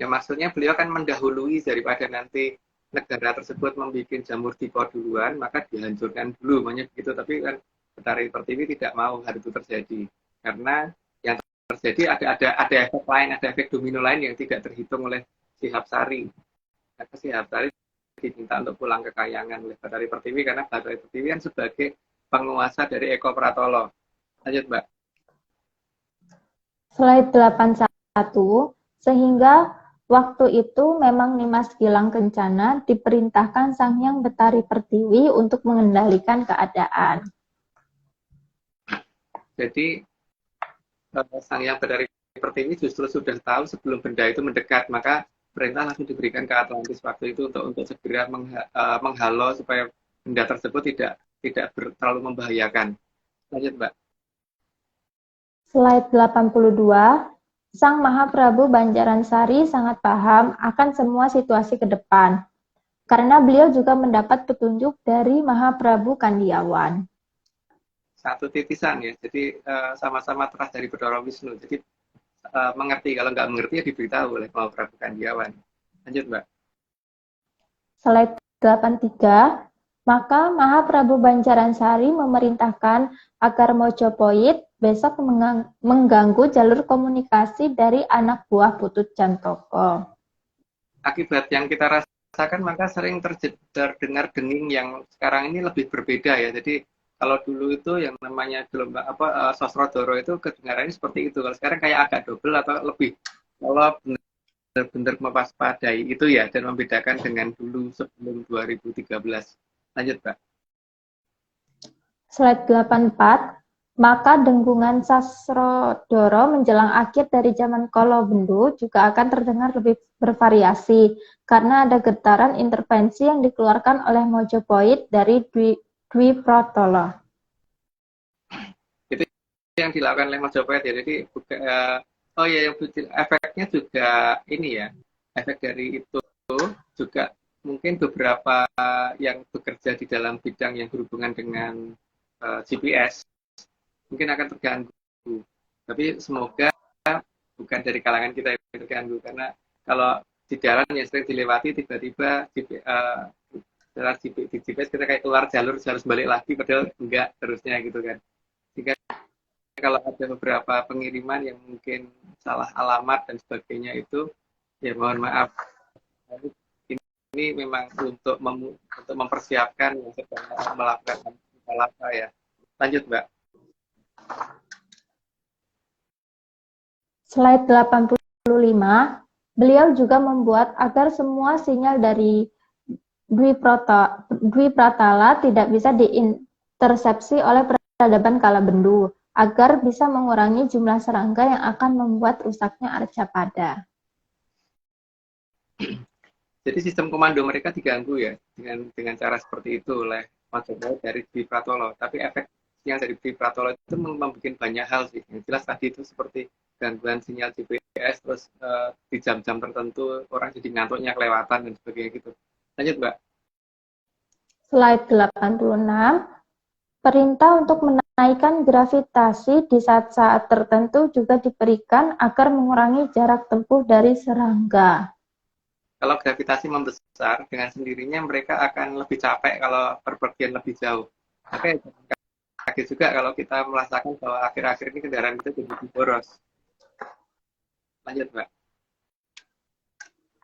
Ya maksudnya beliau kan mendahului daripada nanti negara tersebut membuat jamur tipe duluan, maka dihancurkan dulu, makanya begitu. Tapi kan Betari Pertiwi tidak mau hal itu terjadi, karena yang terjadi ada efek lain, ada efek domino lain yang tidak terhitung oleh Sihapsari. Karena Sihapsari diminta untuk pulang ke Kayangan oleh Betari Pertiwi, karena Betari Pertiwi kan sebagai penguasa dari Eko Pratolo. Lanjut, Mbak. Slide 81, sehingga waktu itu memang Nimas Gilang Kencana diperintahkan Sang Hyang Betari Pertiwi untuk mengendalikan keadaan. Jadi Sang Hyang Betari Pertiwi justru sudah tahu sebelum benda itu mendekat, maka perintah langsung diberikan ke Atlantis waktu itu untuk segera menghalau supaya benda tersebut tidak terlalu membahayakan. Lanjut, Mbak. Slide 82, Sang Mahaprabu Banjaransari sangat paham akan semua situasi ke depan, karena beliau juga mendapat petunjuk dari Mahaprabu Kandiawan. Satu titisan ya, jadi sama-sama terah dari Bathara Wisnu, jadi mengerti, kalau nggak mengerti ya diberitahu oleh Mahaprabu Kandiawan. Lanjut, Mbak. Slide 83, maka Mahaprabu Banjaransari memerintahkan agar Mojopahit besok mengganggu jalur komunikasi dari anak buah Putut Cantoko. Akibat yang kita rasakan, maka sering terdengar dening yang sekarang ini lebih berbeda ya. Jadi kalau dulu itu yang namanya gelombang Sosrodoro itu kedengarannya seperti itu. Kalau sekarang kayak agak double atau lebih. Kalau benar-benar mewaspadai itu ya, dan membedakan dengan dulu sebelum 2013. Lanjut, Pak. Slide 84, maka dengkungan Sasrodoro menjelang akhir dari zaman Kolo Bendu juga akan terdengar lebih bervariasi, karena ada getaran intervensi yang dikeluarkan oleh Mojopahit dari Dwi Protolo. Itu yang dilakukan oleh Mojopahit ya. Jadi efeknya juga ini ya, efek dari itu juga mungkin beberapa yang bekerja di dalam bidang yang berhubungan dengan GPS mungkin akan terganggu. Tapi semoga bukan dari kalangan kita yang terganggu, karena kalau di jalan yang sering dilewati tiba-tiba GPS kita kayak keluar jalur harus balik lagi, padahal enggak, terusnya gitu kan. Jika kalau ada beberapa pengiriman yang mungkin salah alamat dan sebagainya itu, ya mohon maaf. Ini memang untuk mempersiapkan yang sedang melakukan salah ya. Lanjut, Mbak. Slide 85, beliau juga membuat agar semua sinyal dari Dwi Pratala tidak bisa diintersepsi oleh peradaban Kalabendu, agar bisa mengurangi jumlah serangga yang akan membuat rusaknya Arcapada. Jadi sistem komando mereka diganggu ya dengan cara seperti itu oleh Majapahit dari Dwi Pratolo. Tapi efek yang dari Dwi Pratolo itu membuat banyak hal sih. Yang jelas tadi itu seperti gangguan sinyal GPS, terus di jam-jam tertentu orang jadi ngantuknya kelewatan dan sebagainya gitu. Lanjut, Mbak. Slide 86, perintah untuk menaikkan gravitasi di saat-saat tertentu juga diberikan agar mengurangi jarak tempuh dari serangga. Kalau gravitasi membesar, dengan sendirinya mereka akan lebih capek kalau berpergian lebih jauh. Maka kaget juga kalau kita merasakan bahwa akhir-akhir ini kendaraan kita jadi boros. Lanjut, Mbak.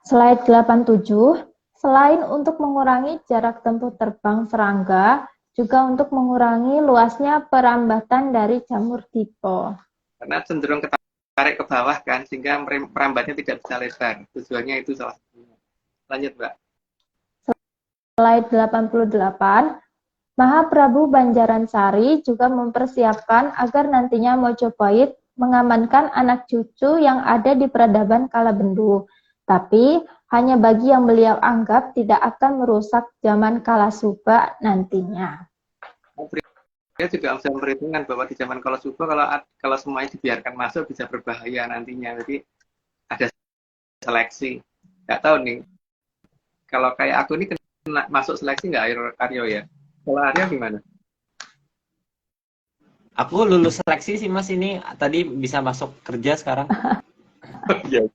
Slide 87, selain untuk mengurangi jarak tempuh terbang serangga, juga untuk mengurangi luasnya perambatan dari jamur tipo. Karena cenderung tarik ke bawah kan, sehingga merambatnya tidak bisa lebar. Tujuannya itu salah satunya. Lanjut, Mbak. Slide 88, Mahaprabu Banjaransari juga mempersiapkan agar nantinya Mojopahit mengamankan anak cucu yang ada di peradaban Kalabendu, tapi hanya bagi yang beliau anggap tidak akan merusak zaman Kalasuba nantinya. Dia juga bisa memperhitungkan bahwa di zaman Kalasuba kalau semuanya dibiarkan masuk bisa berbahaya nantinya. Jadi ada seleksi. Nggak tahu nih, kalau kayak aku ini kena masuk seleksi nggak Aryo ya? Kalau Aryo gimana? Aku lulus seleksi sih Mas ini. Tadi bisa masuk kerja sekarang. Iya.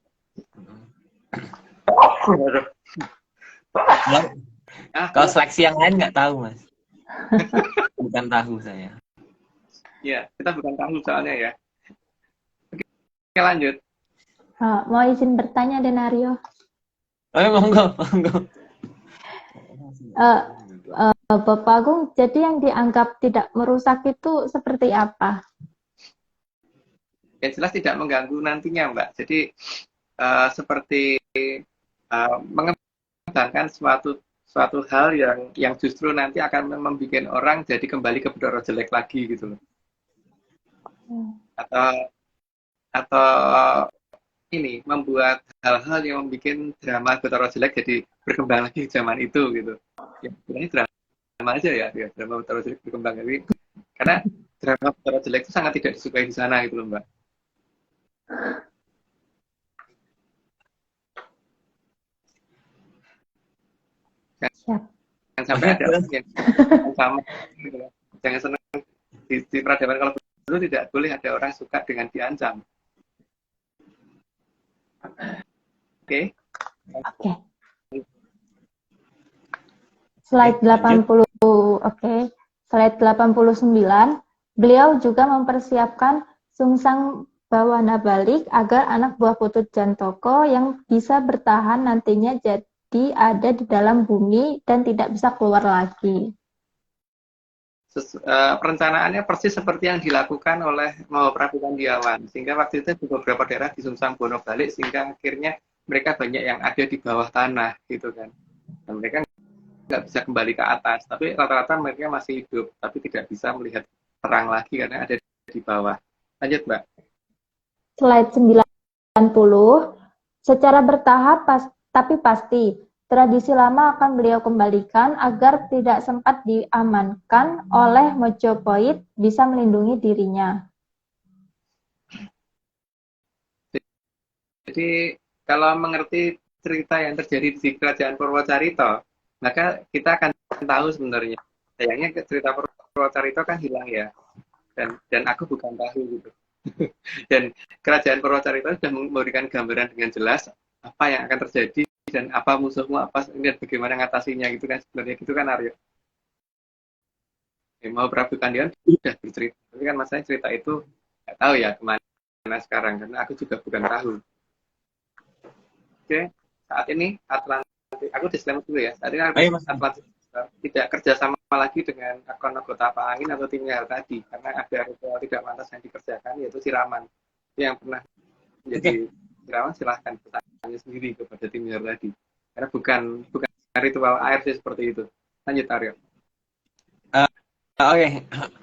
Kalau seleksi yang lain nggak tahu Mas. Bukan tahu saya. Ya, kita bukan tahu soalnya ya. Oke, lanjut. Mau izin bertanya, Denario? Monggo, monggo. Bapak Agung, jadi yang dianggap tidak merusak itu seperti apa? Yang jelas tidak mengganggu nantinya, Mbak. Jadi seperti mengembangkan suatu hal yang justru nanti akan membuat orang jadi kembali ke berdoa jelek lagi gitu loh. Atau ini membuat hal-hal yang membuat drama berdoa jelek jadi berkembang lagi di zaman itu gitu. Ya, sebenarnya drama aja ya drama berdoa jelek berkembang lagi. Karena drama berdoa jelek itu sangat tidak disukai di sana gitu loh, Mbak. Jangan sampai ada orang yang sama gitu loh. Jangan senang di peradaban kalau dulu tidak boleh ada orang suka dengan diancam. Oke. Slide 80. Slide 89. Beliau juga mempersiapkan sungsang bawana balik agar anak buah Putut Jantoko yang bisa bertahan nantinya jadi ada di dalam bumi dan tidak bisa keluar lagi. Perencanaannya persis seperti yang dilakukan oleh Prabu Kandiawan, sehingga waktu itu di beberapa daerah disungsang bono balik sehingga akhirnya mereka banyak yang ada di bawah tanah gitu kan, dan mereka nggak bisa kembali ke atas, tapi rata-rata mereka masih hidup tapi tidak bisa melihat terang lagi karena ada di bawah. Lanjut, Mbak. Slide 90. Secara bertahap tapi pasti tradisi lama akan beliau kembalikan agar tidak sempat diamankan oleh Mojopahit bisa melindungi dirinya. Jadi kalau mengerti cerita yang terjadi di Kerajaan Purwocarito, maka kita akan tahu sebenarnya. Sayangnya cerita Purwocarito kan hilang ya, dan aku bukan tahu gitu. Dan Kerajaan Purwocarito sudah memberikan gambaran dengan jelas apa yang akan terjadi dan apa musuhmu, apa dan bagaimana ngatasinya gitu kan, sebenarnya gitu kan Aryo. Mau Prabu Kandiawan sudah bercerita, tapi kan masalahnya cerita itu nggak tahu ya kemana sekarang karena aku juga bukan tahu. Oke, saat ini Atlantik, aku disclaimer dulu ya, saat ini Atlantik tidak kerjasama lagi dengan akun anggota Pak Angin atau tim Nihal tadi karena ada ritual tidak pantas yang dikerjakan yaitu siraman. Itu yang pernah menjadi siraman silahkan bertanya sendiri kepada tim Nihal tadi karena bukan ritual ARC seperti itu. Lanjut Aryo. Oke.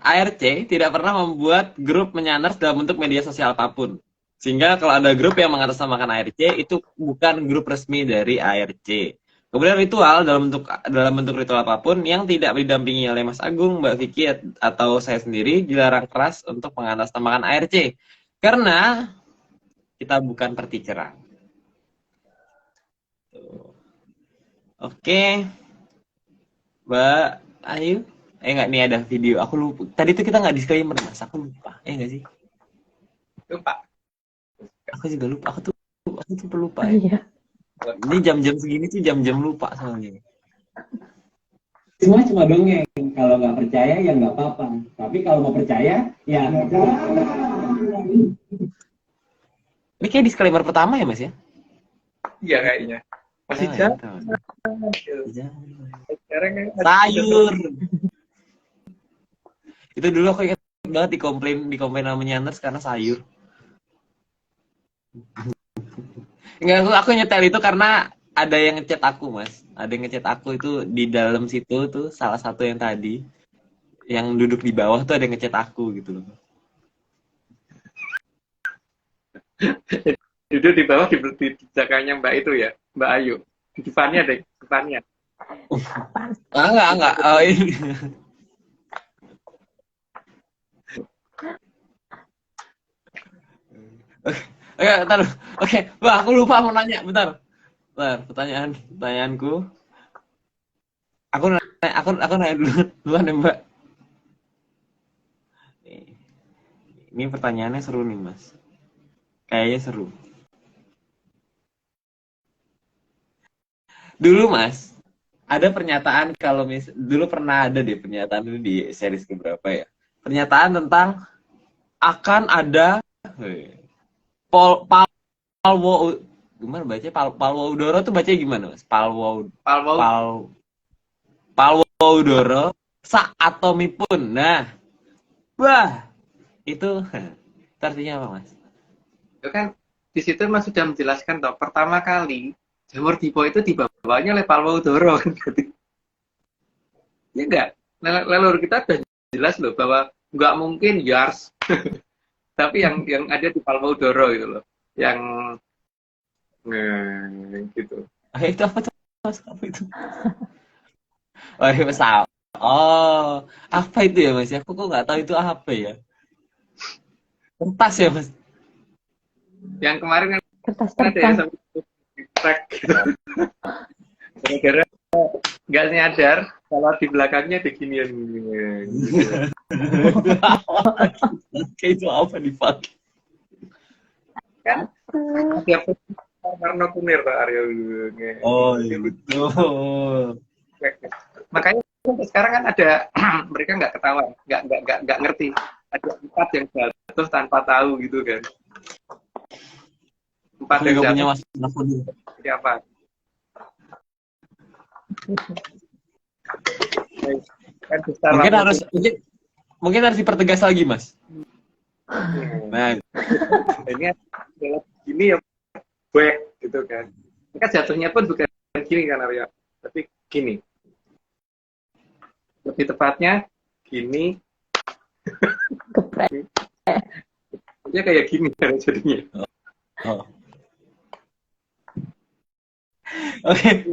ARC tidak pernah membuat grup menyanders dalam bentuk media sosial apapun. Sehingga kalau ada grup yang mengatasnamakan ARC, itu bukan grup resmi dari ARC. Kemudian ritual dalam bentuk ritual apapun yang tidak didampingi oleh Mas Agung, Mbak Vicky, atau saya sendiri dilarang keras untuk mengatasnamakan ARC. Karena kita bukan perticerang. Oke. Mbak Ayu. Enggak, nih ada video. Aku lupa. Tadi itu kita nggak disclaimer, Mas. Aku lupa. Enggak sih? Lupa. Aku juga lupa. Aku tuh pelupa ya. Iya. Ini jam-jam segini tuh jam-jam lupa soalnya. Semua cuma dongeng. Kalau nggak percaya ya nggak apa-apa. Tapi kalau mau percaya ya. Ini kayak disclaimer pertama ya, Mas ya? Iya kayaknya. Masih jauh. Sayur. Itu dulu aku ingat banget dikomplain sama Nyanders karena sayur. Enggak, aku nyetel itu karena ada yang ngechat aku, Mas. Ada yang ngechat aku itu di dalam situ tuh salah satu yang tadi yang duduk di bawah tuh ada yang ngechat aku gitu loh. Duduk di bawah di jakanya Mbak itu ya, Mbak Ayu. Di depannya deh, depannya. Enggak. Oh, ini. Oke, bentar. Oke, Mbak, aku lupa mau nanya, bentar. Pertanyaanku. Aku nanya duluan ya, Mbak. Ini pertanyaannya seru nih, Mas. Kayaknya seru. Dulu, Mas, ada pernyataan kalau dulu pernah ada deh pernyataan itu di series keberapa ya? Pernyataan tentang akan ada Palwo, gimana bacanya? Palwo Udoro tuh bacanya gimana, Mas? Palwo Udoro Saatomipun. Nah, wah, itu artinya apa, Mas? Itu kan di situ Mas sudah menjelaskan toh, pertama kali jamur Dipo itu dibawanya oleh Palwo Udoro. Ya enggak? Leluhur kita sudah jelas loh bahwa nggak mungkin Yars. Tapi yang ada di Palwo Udoro gitu loh. Yang gitu. Itu apa tuh, Mas? Apa itu? Oh, iya, Mas. Oh, apa itu ya, Mas? Aku kok nggak tahu itu apa ya. Kertas ya, Mas? Yang kemarin kan Kertas ada terbang. yang sampai track gitu. Gara-gara nggak nyadar kalau di belakangnya ada ginian. Kayak itu apa dipakai? Kan tiap warna kunir Pak Aryo. Oh, iya betul. Makanya sampai sekarang kan ada mereka nggak ketahuan, nggak ngerti. Ada 4 yang jatuh tanpa tahu gitu kan. 4 yang Nggak punya jatuh masalah kuning. seperti apa? Kan besar Mungkin lah, harus mungkin harus dipertegas lagi, Mas. Nah, ini adalah gini ya, back gitu kan. Maka jatuhnya pun bukan gini kan Aryo, tapi gini. Lebih tepatnya gini. Geprek. Dia kayak gini kan jadinya. oh. Oke.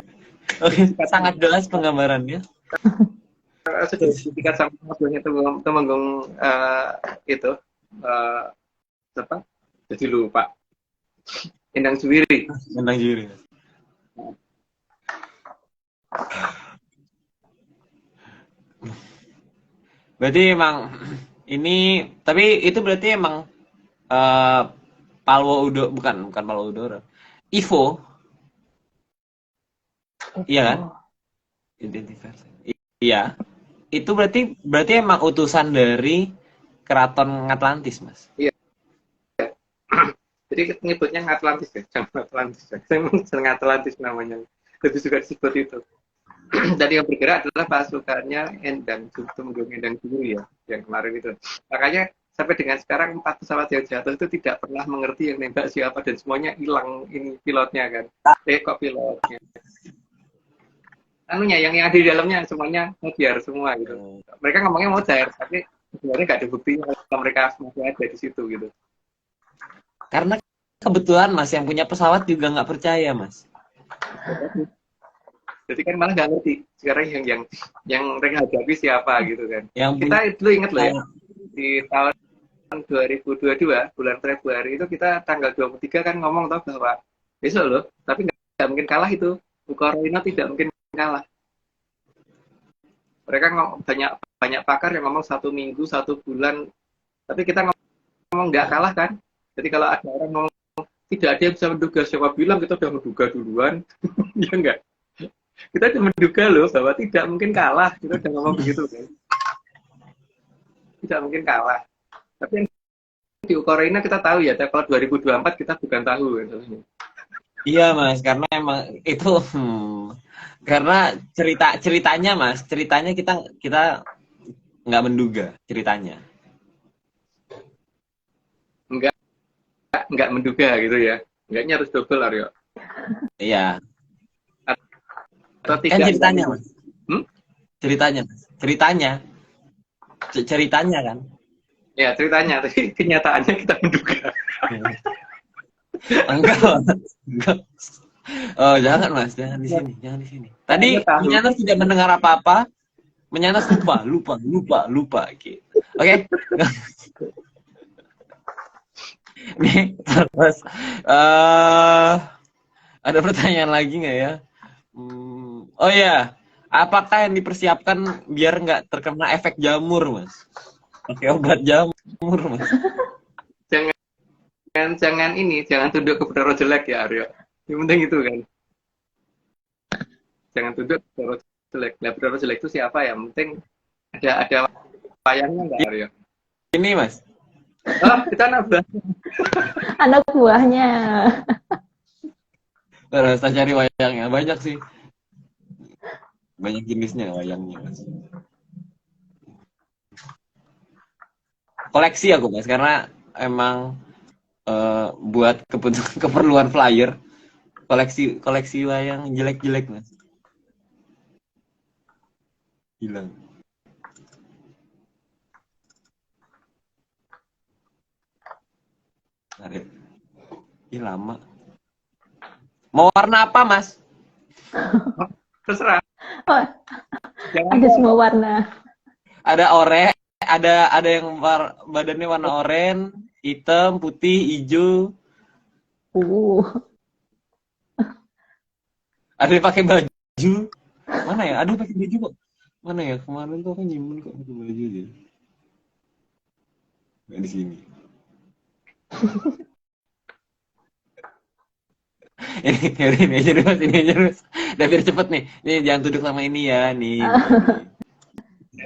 Oke, sangat jelas penggambarannya. Sudah dikat sama mobilnya Temenggung itu apa? Jadi lupa. Endang Suwiri. Tentang juri. Berarti emang ini, tapi itu berarti emang Palwo Udoro, bukan Palwo Udoro. Ivo, iya kan? Identifikasi. Iya. Itu berarti emang utusan dari Keraton Atlantis, Mas. Jadi nyebutnya Atlantis ya, jangan Atlantis. Saya senang Atlantis namanya. Lebih suka disebut itu. Dan yang bergerak adalah pasukannya Temenggung Endang Suwiri ya, yang kemarin itu. Makanya sampai dengan sekarang 4 pesawat yang jatuh itu tidak pernah mengerti yang nembak siapa dan semuanya hilang ini pilotnya kan. Kok pilotnya? Anunya yang ada di dalamnya semuanya biar semua gitu. Mereka ngomongnya mau cair, tapi sebenarnya nggak ada buktinya kalau mereka masih ada di situ gitu. Karena kebetulan Mas yang punya pesawat juga nggak percaya, Mas. Jadi kan malah nggak ngerti sekarang yang mereka hadapi siapa gitu kan. Yang Kita dulu ingat loh ya, di tahun 2022 bulan Februari itu kita tanggal 23 kan ngomong tau bahwa besok loh, tapi nggak mungkin kalah itu. Ukraina tidak mungkin kalah. Mereka banyak pakar yang ngomong 1 minggu, 1 bulan, tapi kita ngomong nggak kalah kan. Jadi kalau ada orang ngomong tidak ada yang bisa menduga, siapa bilang kita udah menduga duluan, ya enggak. Kita udah menduga loh bahwa tidak mungkin kalah, kita udah ngomong begitu kan. Tidak mungkin kalah. Tapi yang di Ukraina kita tahu ya, kalau 2024 kita bukan tahu kan. Iya, Mas, karena emang itu karena ceritanya Mas, ceritanya kita nggak menduga ceritanya. Enggak menduga gitu ya. Enggaknya harus double Aryo. Iya. Atau Kan tidak ceritanya, Mas. Ceritanya, Mas. Ceritanya kan. Ya, ceritanya, tapi kenyataannya kita menduga. Enggak, enggak. Oh, jangan Mas, jangan di sini. Tadi Menyanas tidak mendengar apa-apa. Menyanas lupa gitu. Oke. Nih, terus ada pertanyaan lagi nggak ya? Oh ya, apakah yang dipersiapkan biar nggak terkena efek jamur, Mas? Pakai obat jamur, Mas. jangan tunduk ke Bathara jelek ya Aryo. Yang penting itu kan. Jangan tunduk ke Bathara jelek. Nah, Bathara jelek itu siapa ya? Yang penting ada wayangnya nggak Aryo? Ini Mas. Oh, kita nambah. Anak buahnya. Terus saya cari wayangnya banyak sih. Banyak jenisnya wayangnya Mas. Koleksi aku Mas karena emang buat keperluan flyer koleksi wayang jelek-jelek Mas. Hilang. Ih lama. Mau warna apa Mas? Terserah. Oh, ada semua warna. Ada oranye, ada yang badannya warna oranye, hitam, putih, hijau. Ada yang pakai baju. Mana ya? Ada yang pakai baju kok. Mana ya? Kemarin tuh kan nyimun kok pakai baju aja. Nggak di sini. ini aja Mas, ini aja Mas. Udah biar cepet nih. Nih jangan tunduk sama ini ya, nih.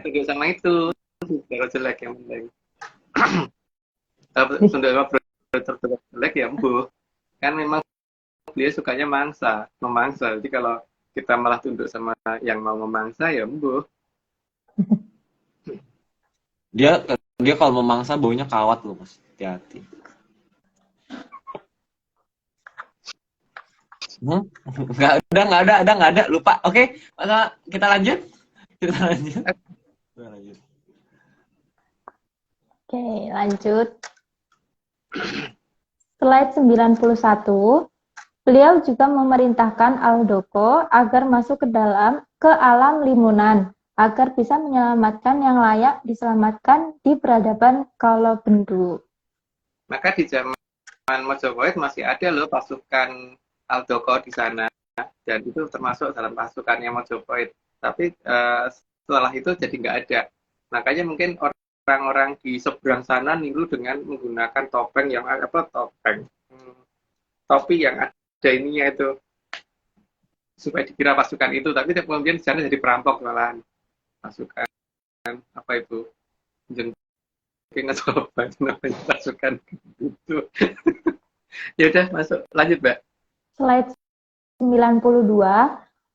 Tunduk sama itu. Bathara jelek yang penting. Tunduk sama Bathara jelek ya embuh. Kan memang dia sukanya memangsa. Jadi kalau kita malah tunduk sama yang mau memangsa ya embuh. Dia kalau memangsa baunya kawat loh Mas. Hati-hati. Nggak ada, lupa. Oke, masa kita lanjut. Oke, lanjut. Slide 91. Beliau juga memerintahkan Aldoko agar masuk ke alam limunan, agar bisa menyelamatkan yang layak diselamatkan di peradaban Kalabendu. Maka di zaman Mojopahit masih ada loh pasukan Aldoko di sana, dan itu termasuk dalam pasukannya Mojopahit. Tapi setelah itu jadi nggak ada. Makanya mungkin orang-orang di seberang sana niru dengan menggunakan topeng yang topi yang ada ininya itu supaya dikira pasukan itu. Tapi kemudian di sana jadi perampok malahan pasukan apa itu jengking atau apa namanya pasukan itu. Ya udah masuk lanjut Mbak. Slide 92,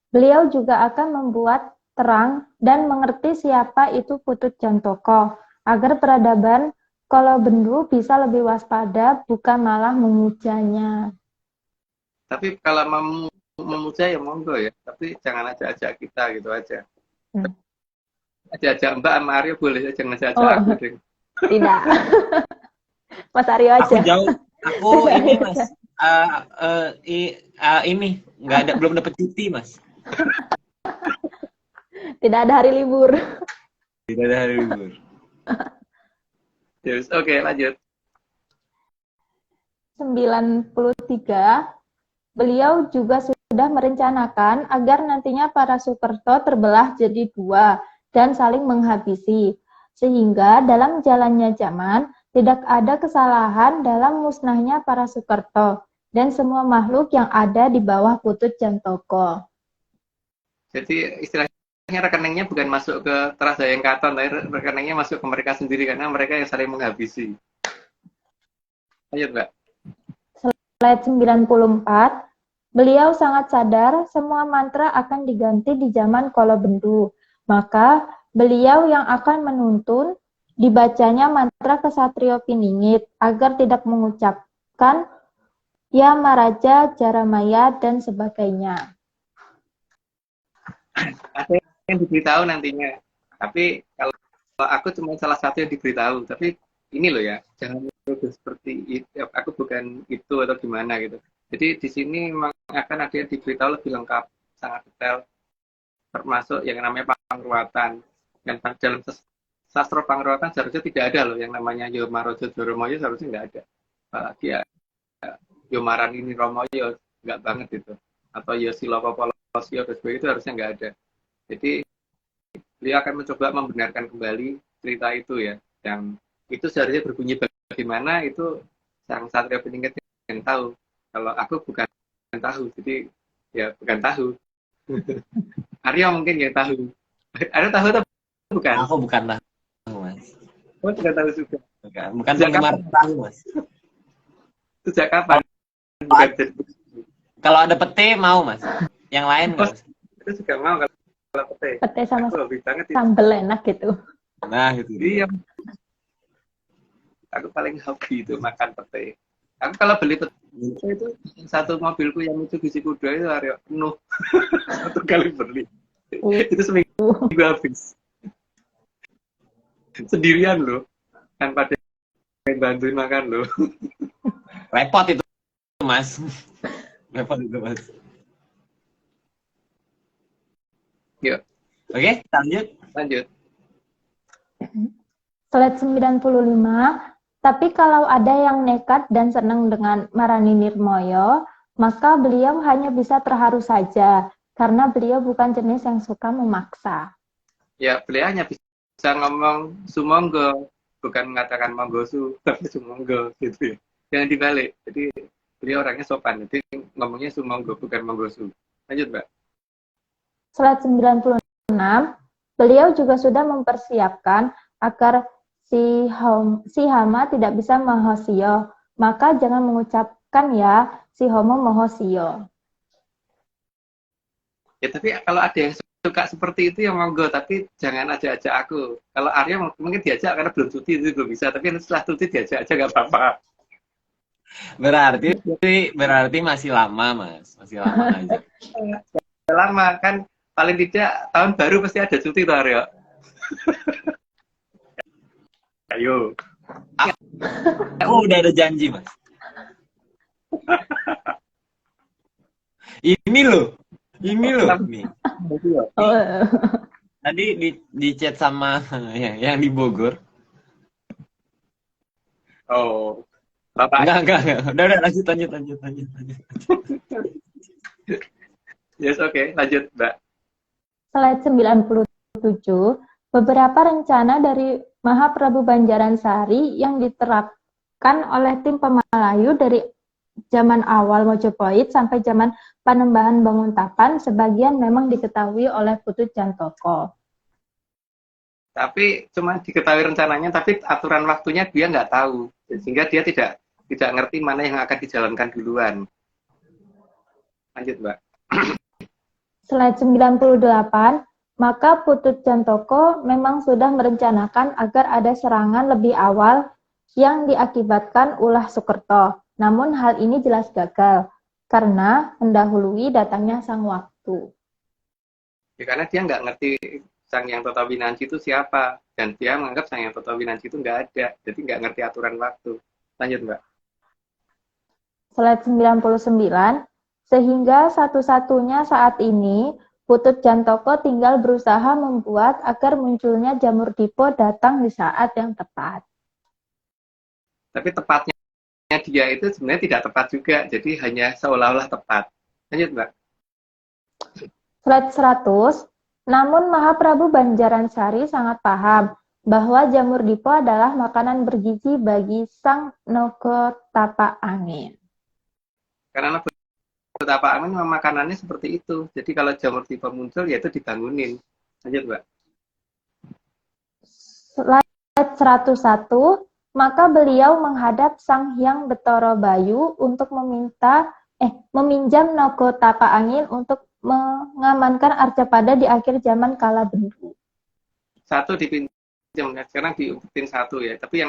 beliau juga akan membuat terang dan mengerti siapa itu Putut Jantoko, agar peradaban Kalabendu bisa lebih waspada, bukan malah memujanya. Tapi kalau memuja ya monggo ya, tapi jangan ajak-ajak kita gitu aja. Ajak-ajak Mbak sama Aryo boleh, jangan ajak-ajak aku deh. Tidak. Mas Aryo aja. Aku jauh. Aku ini Mas. Ini nggak ada, belum dapat cuti Mas. Tidak ada hari libur. Tidak ada hari libur. Yes, oke, lanjut. 93, beliau juga sudah merencanakan agar nantinya para Sukerto terbelah jadi dua dan saling menghabisi, sehingga dalam jalannya zaman tidak ada kesalahan dalam musnahnya para Sukerto dan semua makhluk yang ada di bawah Putut Jantoko. Jadi istilahnya rekeningnya bukan masuk ke Trasdayang Katon, tapi rekeningnya masuk ke mereka sendiri karena mereka yang saling menghabisi. Lanjut Mbak. Slide 94, beliau sangat sadar semua mantra akan diganti di zaman Kalabendu. Maka beliau yang akan menuntun dibacanya mantra Kesatrio Piningit agar tidak mengucapkan Ya Maraja, Jaramaya, dan sebagainya. Ada yang diberitahu nantinya. Tapi kalau aku cuma salah satu yang diberitahu. Tapi ini loh ya, jangan seperti itu. Aku bukan itu atau gimana gitu. Jadi di sini memang akan ada yang diberitahu lebih lengkap, sangat detail, termasuk yang namanya pangruatan. Dan dalam sastra pangruatan seharusnya tidak ada loh yang namanya Yomarojo Joromoyo, seharusnya nggak ada. Dia Yomaran ini Romoyo, nggak banget itu. Atau Yosiloko Polosio, dan sebagainya itu harusnya nggak ada. Jadi beliau akan mencoba membenarkan kembali cerita itu ya, yang itu seharusnya berbunyi bagaimana itu sang Satria Peningkat yang tahu. Kalau aku bukan tahu, jadi ya bukan tahu. Aryo mungkin yang tahu. Aryo tahu atau bukan? Aku bukan tahu, Mas. Oh, tidak tahu juga. Bukan penggemar tahu, Mas. Sejak kapan? Bukan jadi. Kalau ada pete mau, Mas. Yang lain nggak, Mas? Itu juga mau kalau pete. Pete sama Aku hobi banget itu. sambel enak gitu. Nah, gitu. Iya. Aku paling hobi itu makan pete. Aku kalau beli pete itu satu mobilku yang Mitsubishi Kuda itu Aryo penuh. Satu kali beli. Itu seminggu habis. Sendirian loh. Tanpa ada yang bantuin makan loh. Repot itu, Mas. Repot itu, Mas. Yuk, Oke, kita lanjut. Slide 95. Tapi kalau ada yang nekat dan senang dengan Marani Nirmoyo, maka beliau hanya bisa terharu saja, karena beliau bukan jenis yang suka memaksa. Ya, beliau hanya bisa ngomong sumonggo, bukan mengatakan monggosu, tapi sumonggo gitu ya. Jangan dibalik. Jadi beliau orangnya sopan, jadi ngomongnya sumonggo, bukan monggosu. Lanjut, Mbak. Slide 96, beliau juga sudah mempersiapkan agar si Hama tidak bisa mohosio, maka jangan mengucapkan ya si homo mohosio. Ya, tapi kalau ada yang suka seperti itu ya monggo, tapi jangan ajak-ajak aku. Kalau Arya mungkin diajak karena belum cuti, itu belum bisa, tapi setelah cuti diajak aja nggak apa-apa. Berarti masih lama, Mas. Masih lama aja. Lama kan, paling tidak tahun baru pasti ada cuti tuh Arya. Ayo. Aku udah ada janji, Mas. Ini loh. Nih. Tadi di chat sama yang di Bogor. Oh. Bapak. Enggak. Udah lanjut. Yes, oke. Lanjut, Mbak. Slide 97, beberapa rencana dari Mahaprabu Banjaran Sari yang diterapkan oleh tim Pemalayu dari zaman awal Mojopahit sampai zaman Panembahan Banguntapan, sebagian memang diketahui oleh Putut Jantoko. Tapi cuma diketahui rencananya, tapi aturan waktunya dia nggak tahu. Sehingga dia tidak ngerti mana yang akan dijalankan duluan. Lanjut, Mbak. Slide 98, maka Putut Jantoko memang sudah merencanakan agar ada serangan lebih awal yang diakibatkan ulah Sukerto. Namun hal ini jelas gagal, karena mendahului datangnya sang waktu. Ya, karena dia nggak ngerti Sang Hyang Toto Winanci itu siapa. Dan dia menganggap Sang Hyang Toto Winanci itu nggak ada. Jadi nggak ngerti aturan waktu. Lanjut, Mbak. Slide 99, sehingga satu-satunya saat ini Putut Jantoko tinggal berusaha membuat agar munculnya Jamur Dipo datang di saat yang tepat. Tapi tepatnya dia itu sebenarnya tidak tepat juga. Jadi hanya seolah-olah tepat. Lanjut, Mbak. Slide 100, namun Mahaprabu Banjaran Sari sangat paham bahwa Jamur Dipo adalah makanan bergizi bagi sang Nogo Tapa Angin. Karena betapa aman memang makanannya seperti itu. Jadi kalau Jamur Dipo muncul, ya itu dibangunin. Lanjut, Mbak. Slide 101, maka beliau menghadap Sang Hyang Betara Bayu untuk meminjam Nogo Tapa Angin untuk mengamankan Arcapada di akhir zaman Kala Bendu. Satu dipinjam, sekarang diumpetin satu ya. Tapi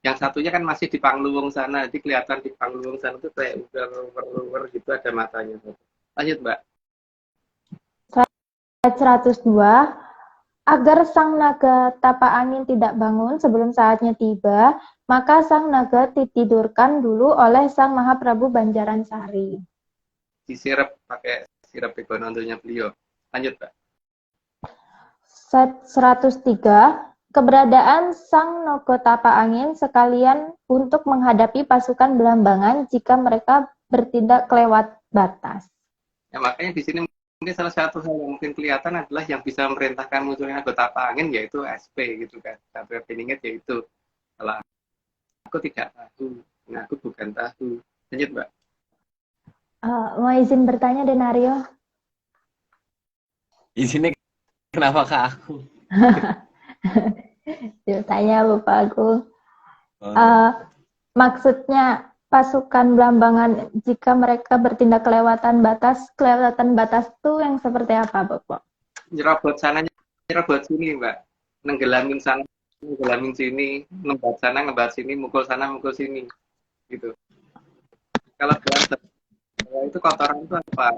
yang satunya kan masih di Pangluwung sana. Jadi kelihatan di Pangluwung sana itu kayak udah luwer gitu ada matanya. Lanjut, Mbak. Slide 102, agar sang naga tapa angin tidak bangun sebelum saatnya tiba, maka sang naga ditidurkan dulu oleh sang Mahaprabu Banjaran Sari. Disirep pakai sirap begonontonya beliau. Lanjut, Mbak. Slide 103, keberadaan sang Nogo Tapa Angin sekalian untuk menghadapi pasukan Belambangan jika mereka bertindak kelewat batas. Ya, makanya di sini mungkin salah satu hal yang mungkin kelihatan adalah yang bisa memerintahkan munculnya Nogo Tapa Angin yaitu SP gitu kan. Satria Peningit yaitu. Kalau aku tidak tahu Nah, aku bukan tahu. Lanjut, Mbak. Mau izin bertanya, Denario? Di sini kenapa ke aku? Tanya Bapak Agung. Oh, Maksudnya pasukan Blambangan jika mereka bertindak kelewatan batas itu yang seperti apa, Bapak? Nyerobot sana, nyerobot sini, Mbak. Nenggelamin sana, nenggelamin sini, ngembat sana, ngembat sini, mukul sana, mukul sini. Gitu. Kalau berantem, itu kotoran itu apa?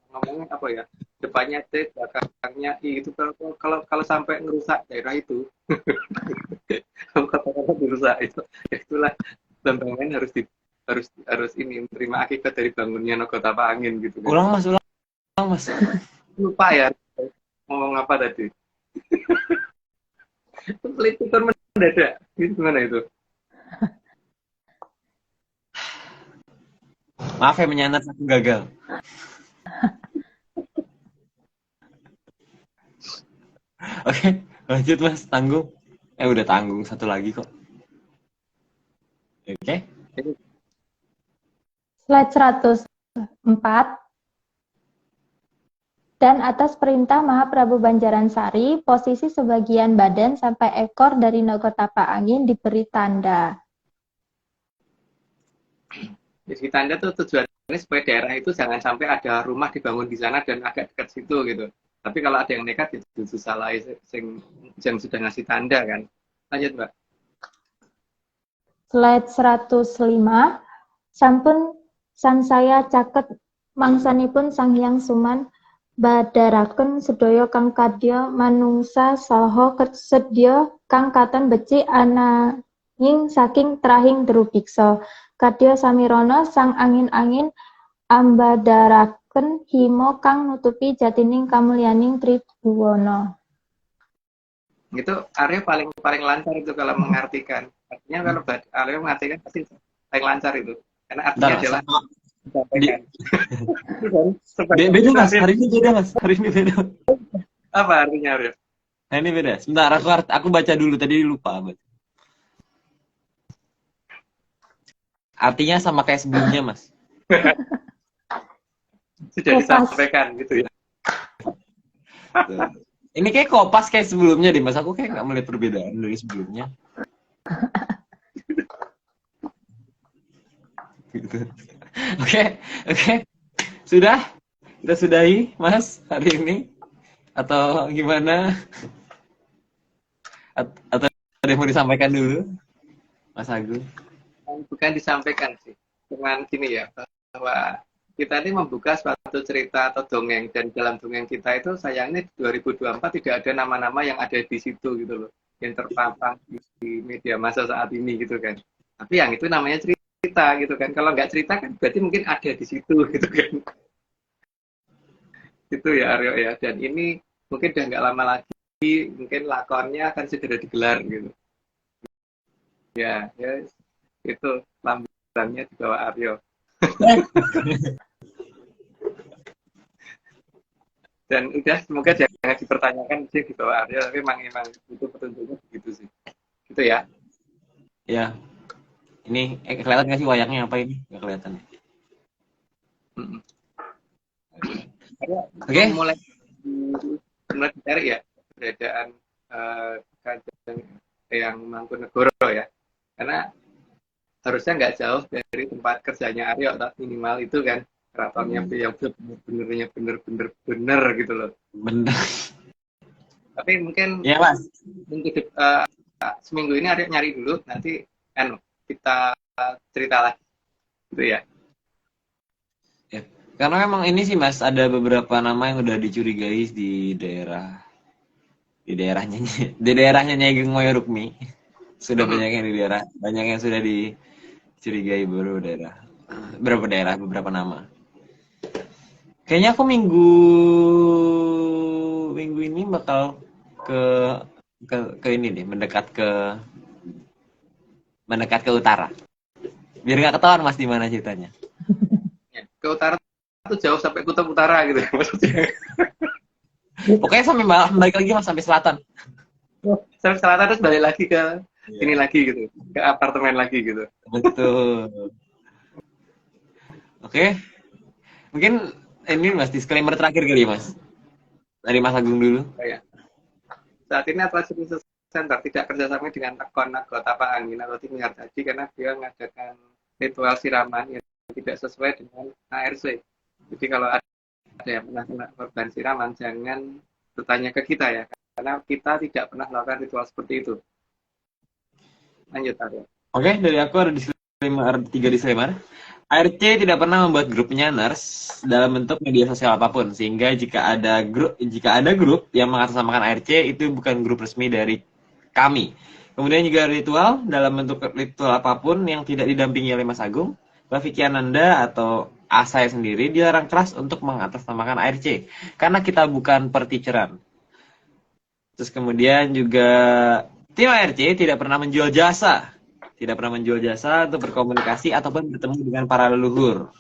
Ngomongnya apa ya? Depannya T, belakangnya I. Itu kalau sampai ngerusak daerah itu, kotorannya dirusak itu, ya itulah Blambangan harus ini menerima akibat dari bangunnya Nogotapa Angin gitu kan. ulang mas. Lupa ya ngomong apa tadi. Pelitikan mendadak. Itu gimana itu? Maaf ya menyanat, aku gagal. Oke, lanjut mas, tanggung. Udah tanggung, satu lagi kok. Oke. Slide 104. Dan atas perintah Mahaprabu Banjaransari, posisi sebagian badan sampai ekor dari Nogotapa Angin diberi tanda. Jadi tanda tuh tujuannya supaya daerah itu jangan sampai ada rumah dibangun di sana dan agak dekat situ gitu. Tapi kalau ada yang nekat itu salah yang sudah ngasih tanda kan. Lanjut, Mbak. Slide 105. Sampun sansaya caket mangsanipun Sang Hyang Suman badaraken sedaya kang kadya manungsa saha sedya kang katon becik ananging saking trahing drubiksa. Kadya samirana sang angin-angin ambadaraken hima kang nutupi jatining kamulyaning Tribhuwana. Itu Aryo paling lancar itu kalau mengartikan. Artinya kalau Aryo mengartikan pasti paling lancar itu. Karena artinya adalah disampaikan. Beda mas, hari ini beda mas. Hari ini beda. Apa artinya Aryo? Nah ini beda. Sebentar, aku baca dulu, tadi lupa. Artinya sama kayak sebelumnya mas. Sudah disampaikan gitu ya. Ini kayak kopas kayak sebelumnya deh mas. Aku kayak nggak melihat perbedaan dari sebelumnya. Gitu. Oke. Sudah? Kita sudahi mas hari ini? Atau gimana? Atau ada yang mau disampaikan dulu? Mas Agung? Bukan disampaikan sih. Cuman gini ya, bahwa kita ini membuka suatu cerita atau dongeng, dan dalam dongeng kita itu sayangnya 2024 tidak ada nama-nama yang ada di situ gitu loh, yang terpampang di media massa saat ini gitu kan. Tapi yang itu namanya cerita gitu kan. Kalau nggak cerita kan berarti mungkin ada di situ gitu kan. Itu ya Aryo ya. Dan ini mungkin udah nggak lama lagi, mungkin lakonnya akan segera digelar gitu. Ya itu lambangnya di bawah Aryo. Dan udah semoga jangan dipertanyakan sih di bawah Aryo, tapi emang itu petunjuknya begitu sih. Gitu ya. Ya. Ini kelihatan nggak sih wayangnya apa ini? Nggak kelihatan. Oke. Mulai dicari ya keberadaan kerajaan yang Mangkunegoro ya. Karena harusnya nggak jauh dari tempat kerjanya Aryo, tapi minimal itu kan keratonnya yang bener gitu loh. Bener. Tapi mungkin ya mas. Seminggu ini Aryo nyari dulu, nanti kan kita cerita lagi gitu ya. Karena memang ini sih mas, ada beberapa nama yang udah dicurigai di daerahnya Nyai Gengoy Rukmi. Sudah banyak yang sudah dicurigai beberapa nama. Kayaknya aku minggu ini bakal ke ini deh, mendekat ke utara. Biar nggak ketahuan mas di mana ceritanya. Ke utara itu jauh sampai kutub utara gitu maksudnya. Pokoknya sampai balik lagi mas sampai selatan. Sampai selatan terus balik lagi ke sini lagi gitu, ke apartemen lagi gitu. Betul. Oke, mungkin ini Mas disclaimer terakhir kali ya Mas. Dari Mas Agung dulu. Kayak saat ini Atlas Business Center tidak kerjasama dengan akun anggota Pak Angin atau tim tadi karena dia mengadakan ritual siraman yang tidak sesuai dengan ARC. Jadi kalau ada yang pernah kena korban siraman, jangan bertanya ke kita ya, karena kita tidak pernah melakukan ritual seperti itu. Lanjut, Arya. Oke, dari aku ada disclaimer, 3 disclaimer. ARC tidak pernah membuat grupnya nurse dalam bentuk media sosial apapun, sehingga jika ada grup yang mengatasnamakan ARC itu bukan grup resmi dari kami. Kemudian juga ritual dalam bentuk ritual apapun yang tidak didampingi oleh Mas Agung, Mbak Vicky Ananda atau saya sendiri dilarang keras untuk mengatasnamakan ARC karena kita bukan perticeran. Terus kemudian juga tim ARC tidak pernah menjual jasa untuk berkomunikasi ataupun bertemu dengan para leluhur.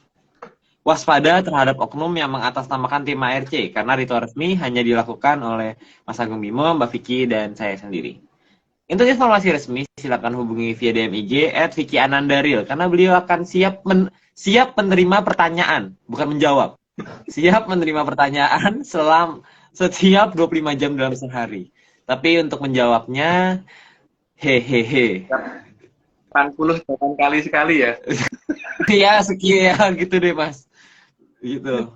Waspada terhadap oknum yang mengatasnamakan tim ARC karena ritual resmi hanya dilakukan oleh Mas Agung Bimo, Mbak Vicky, dan saya sendiri. Untuk informasi resmi silakan hubungi via DM IG @VickyAnandaril karena beliau akan siap menerima pertanyaan, bukan menjawab. Siap menerima pertanyaan setiap 25 jam dalam sehari. Tapi untuk menjawabnya hehehe. 88 kali sekali ya. Ya sekian gitu deh Mas. Gitu.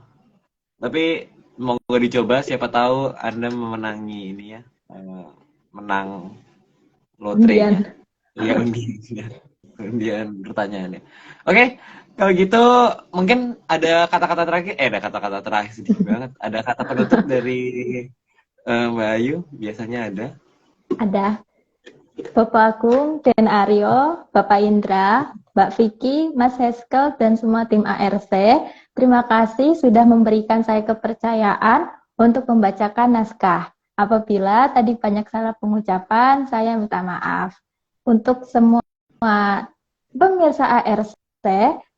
Tapi monggo dicoba, siapa tahu Anda memenangi ini ya. Menang lotre. Iya, undian pertanyaannya. Oke, kalau gitu mungkin ada kata-kata terakhir. Ada kata-kata terakhir sedikit banget. Ada kata penutup dari Mbak Ayu, biasanya ada. Ada Bapak Agung dan Aryo, Bapak Indra, Mbak Vicky, Mas Heskel, dan semua tim ARC. Terima kasih sudah memberikan saya kepercayaan untuk membacakan naskah. Apabila tadi banyak salah pengucapan, saya minta maaf. Untuk semua pemirsa ARC,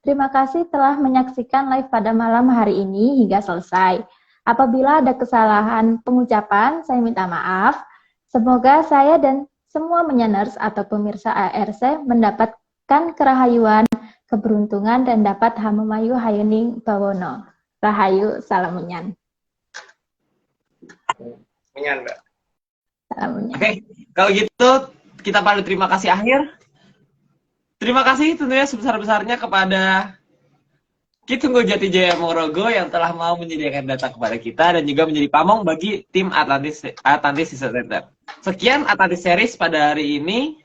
terima kasih telah menyaksikan live pada malam hari ini hingga selesai. Apabila ada kesalahan pengucapan, saya minta maaf. Semoga saya dan semua menyeners atau pemirsa ARC mendapatkan kerahayuan, keberuntungan, dan dapat hamemayu hayuning bawono. Rahayu, salam menyan. Menyan, Mbak. Salam menyan. Oke, kalau gitu kita pada terima kasih akhir. Terima kasih tentunya sebesar-besarnya kepada Kitunggo Jati Jaya Morogo yang telah mau menyediakan data kepada kita dan juga menjadi pamong bagi tim Atlantis Research Center. Sekian Atlantis Series pada hari ini.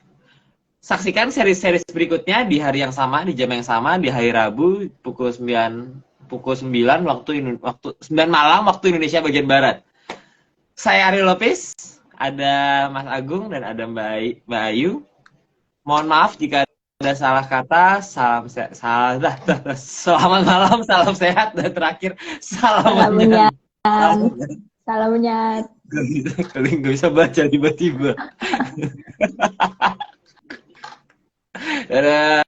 Saksikan seri-seri berikutnya di hari yang sama, di jam yang sama, di hari Rabu pukul 9 waktu 9 malam waktu Indonesia bagian Barat. Saya Ari Lopez, ada Mas Agung dan ada Mbak Ayu. Mohon maaf jika ada salah kata. Selamat malam, salam sehat, dan terakhir salam menyan. Salam menyan. Kalian nggak bisa baca tiba-tiba. Dadah.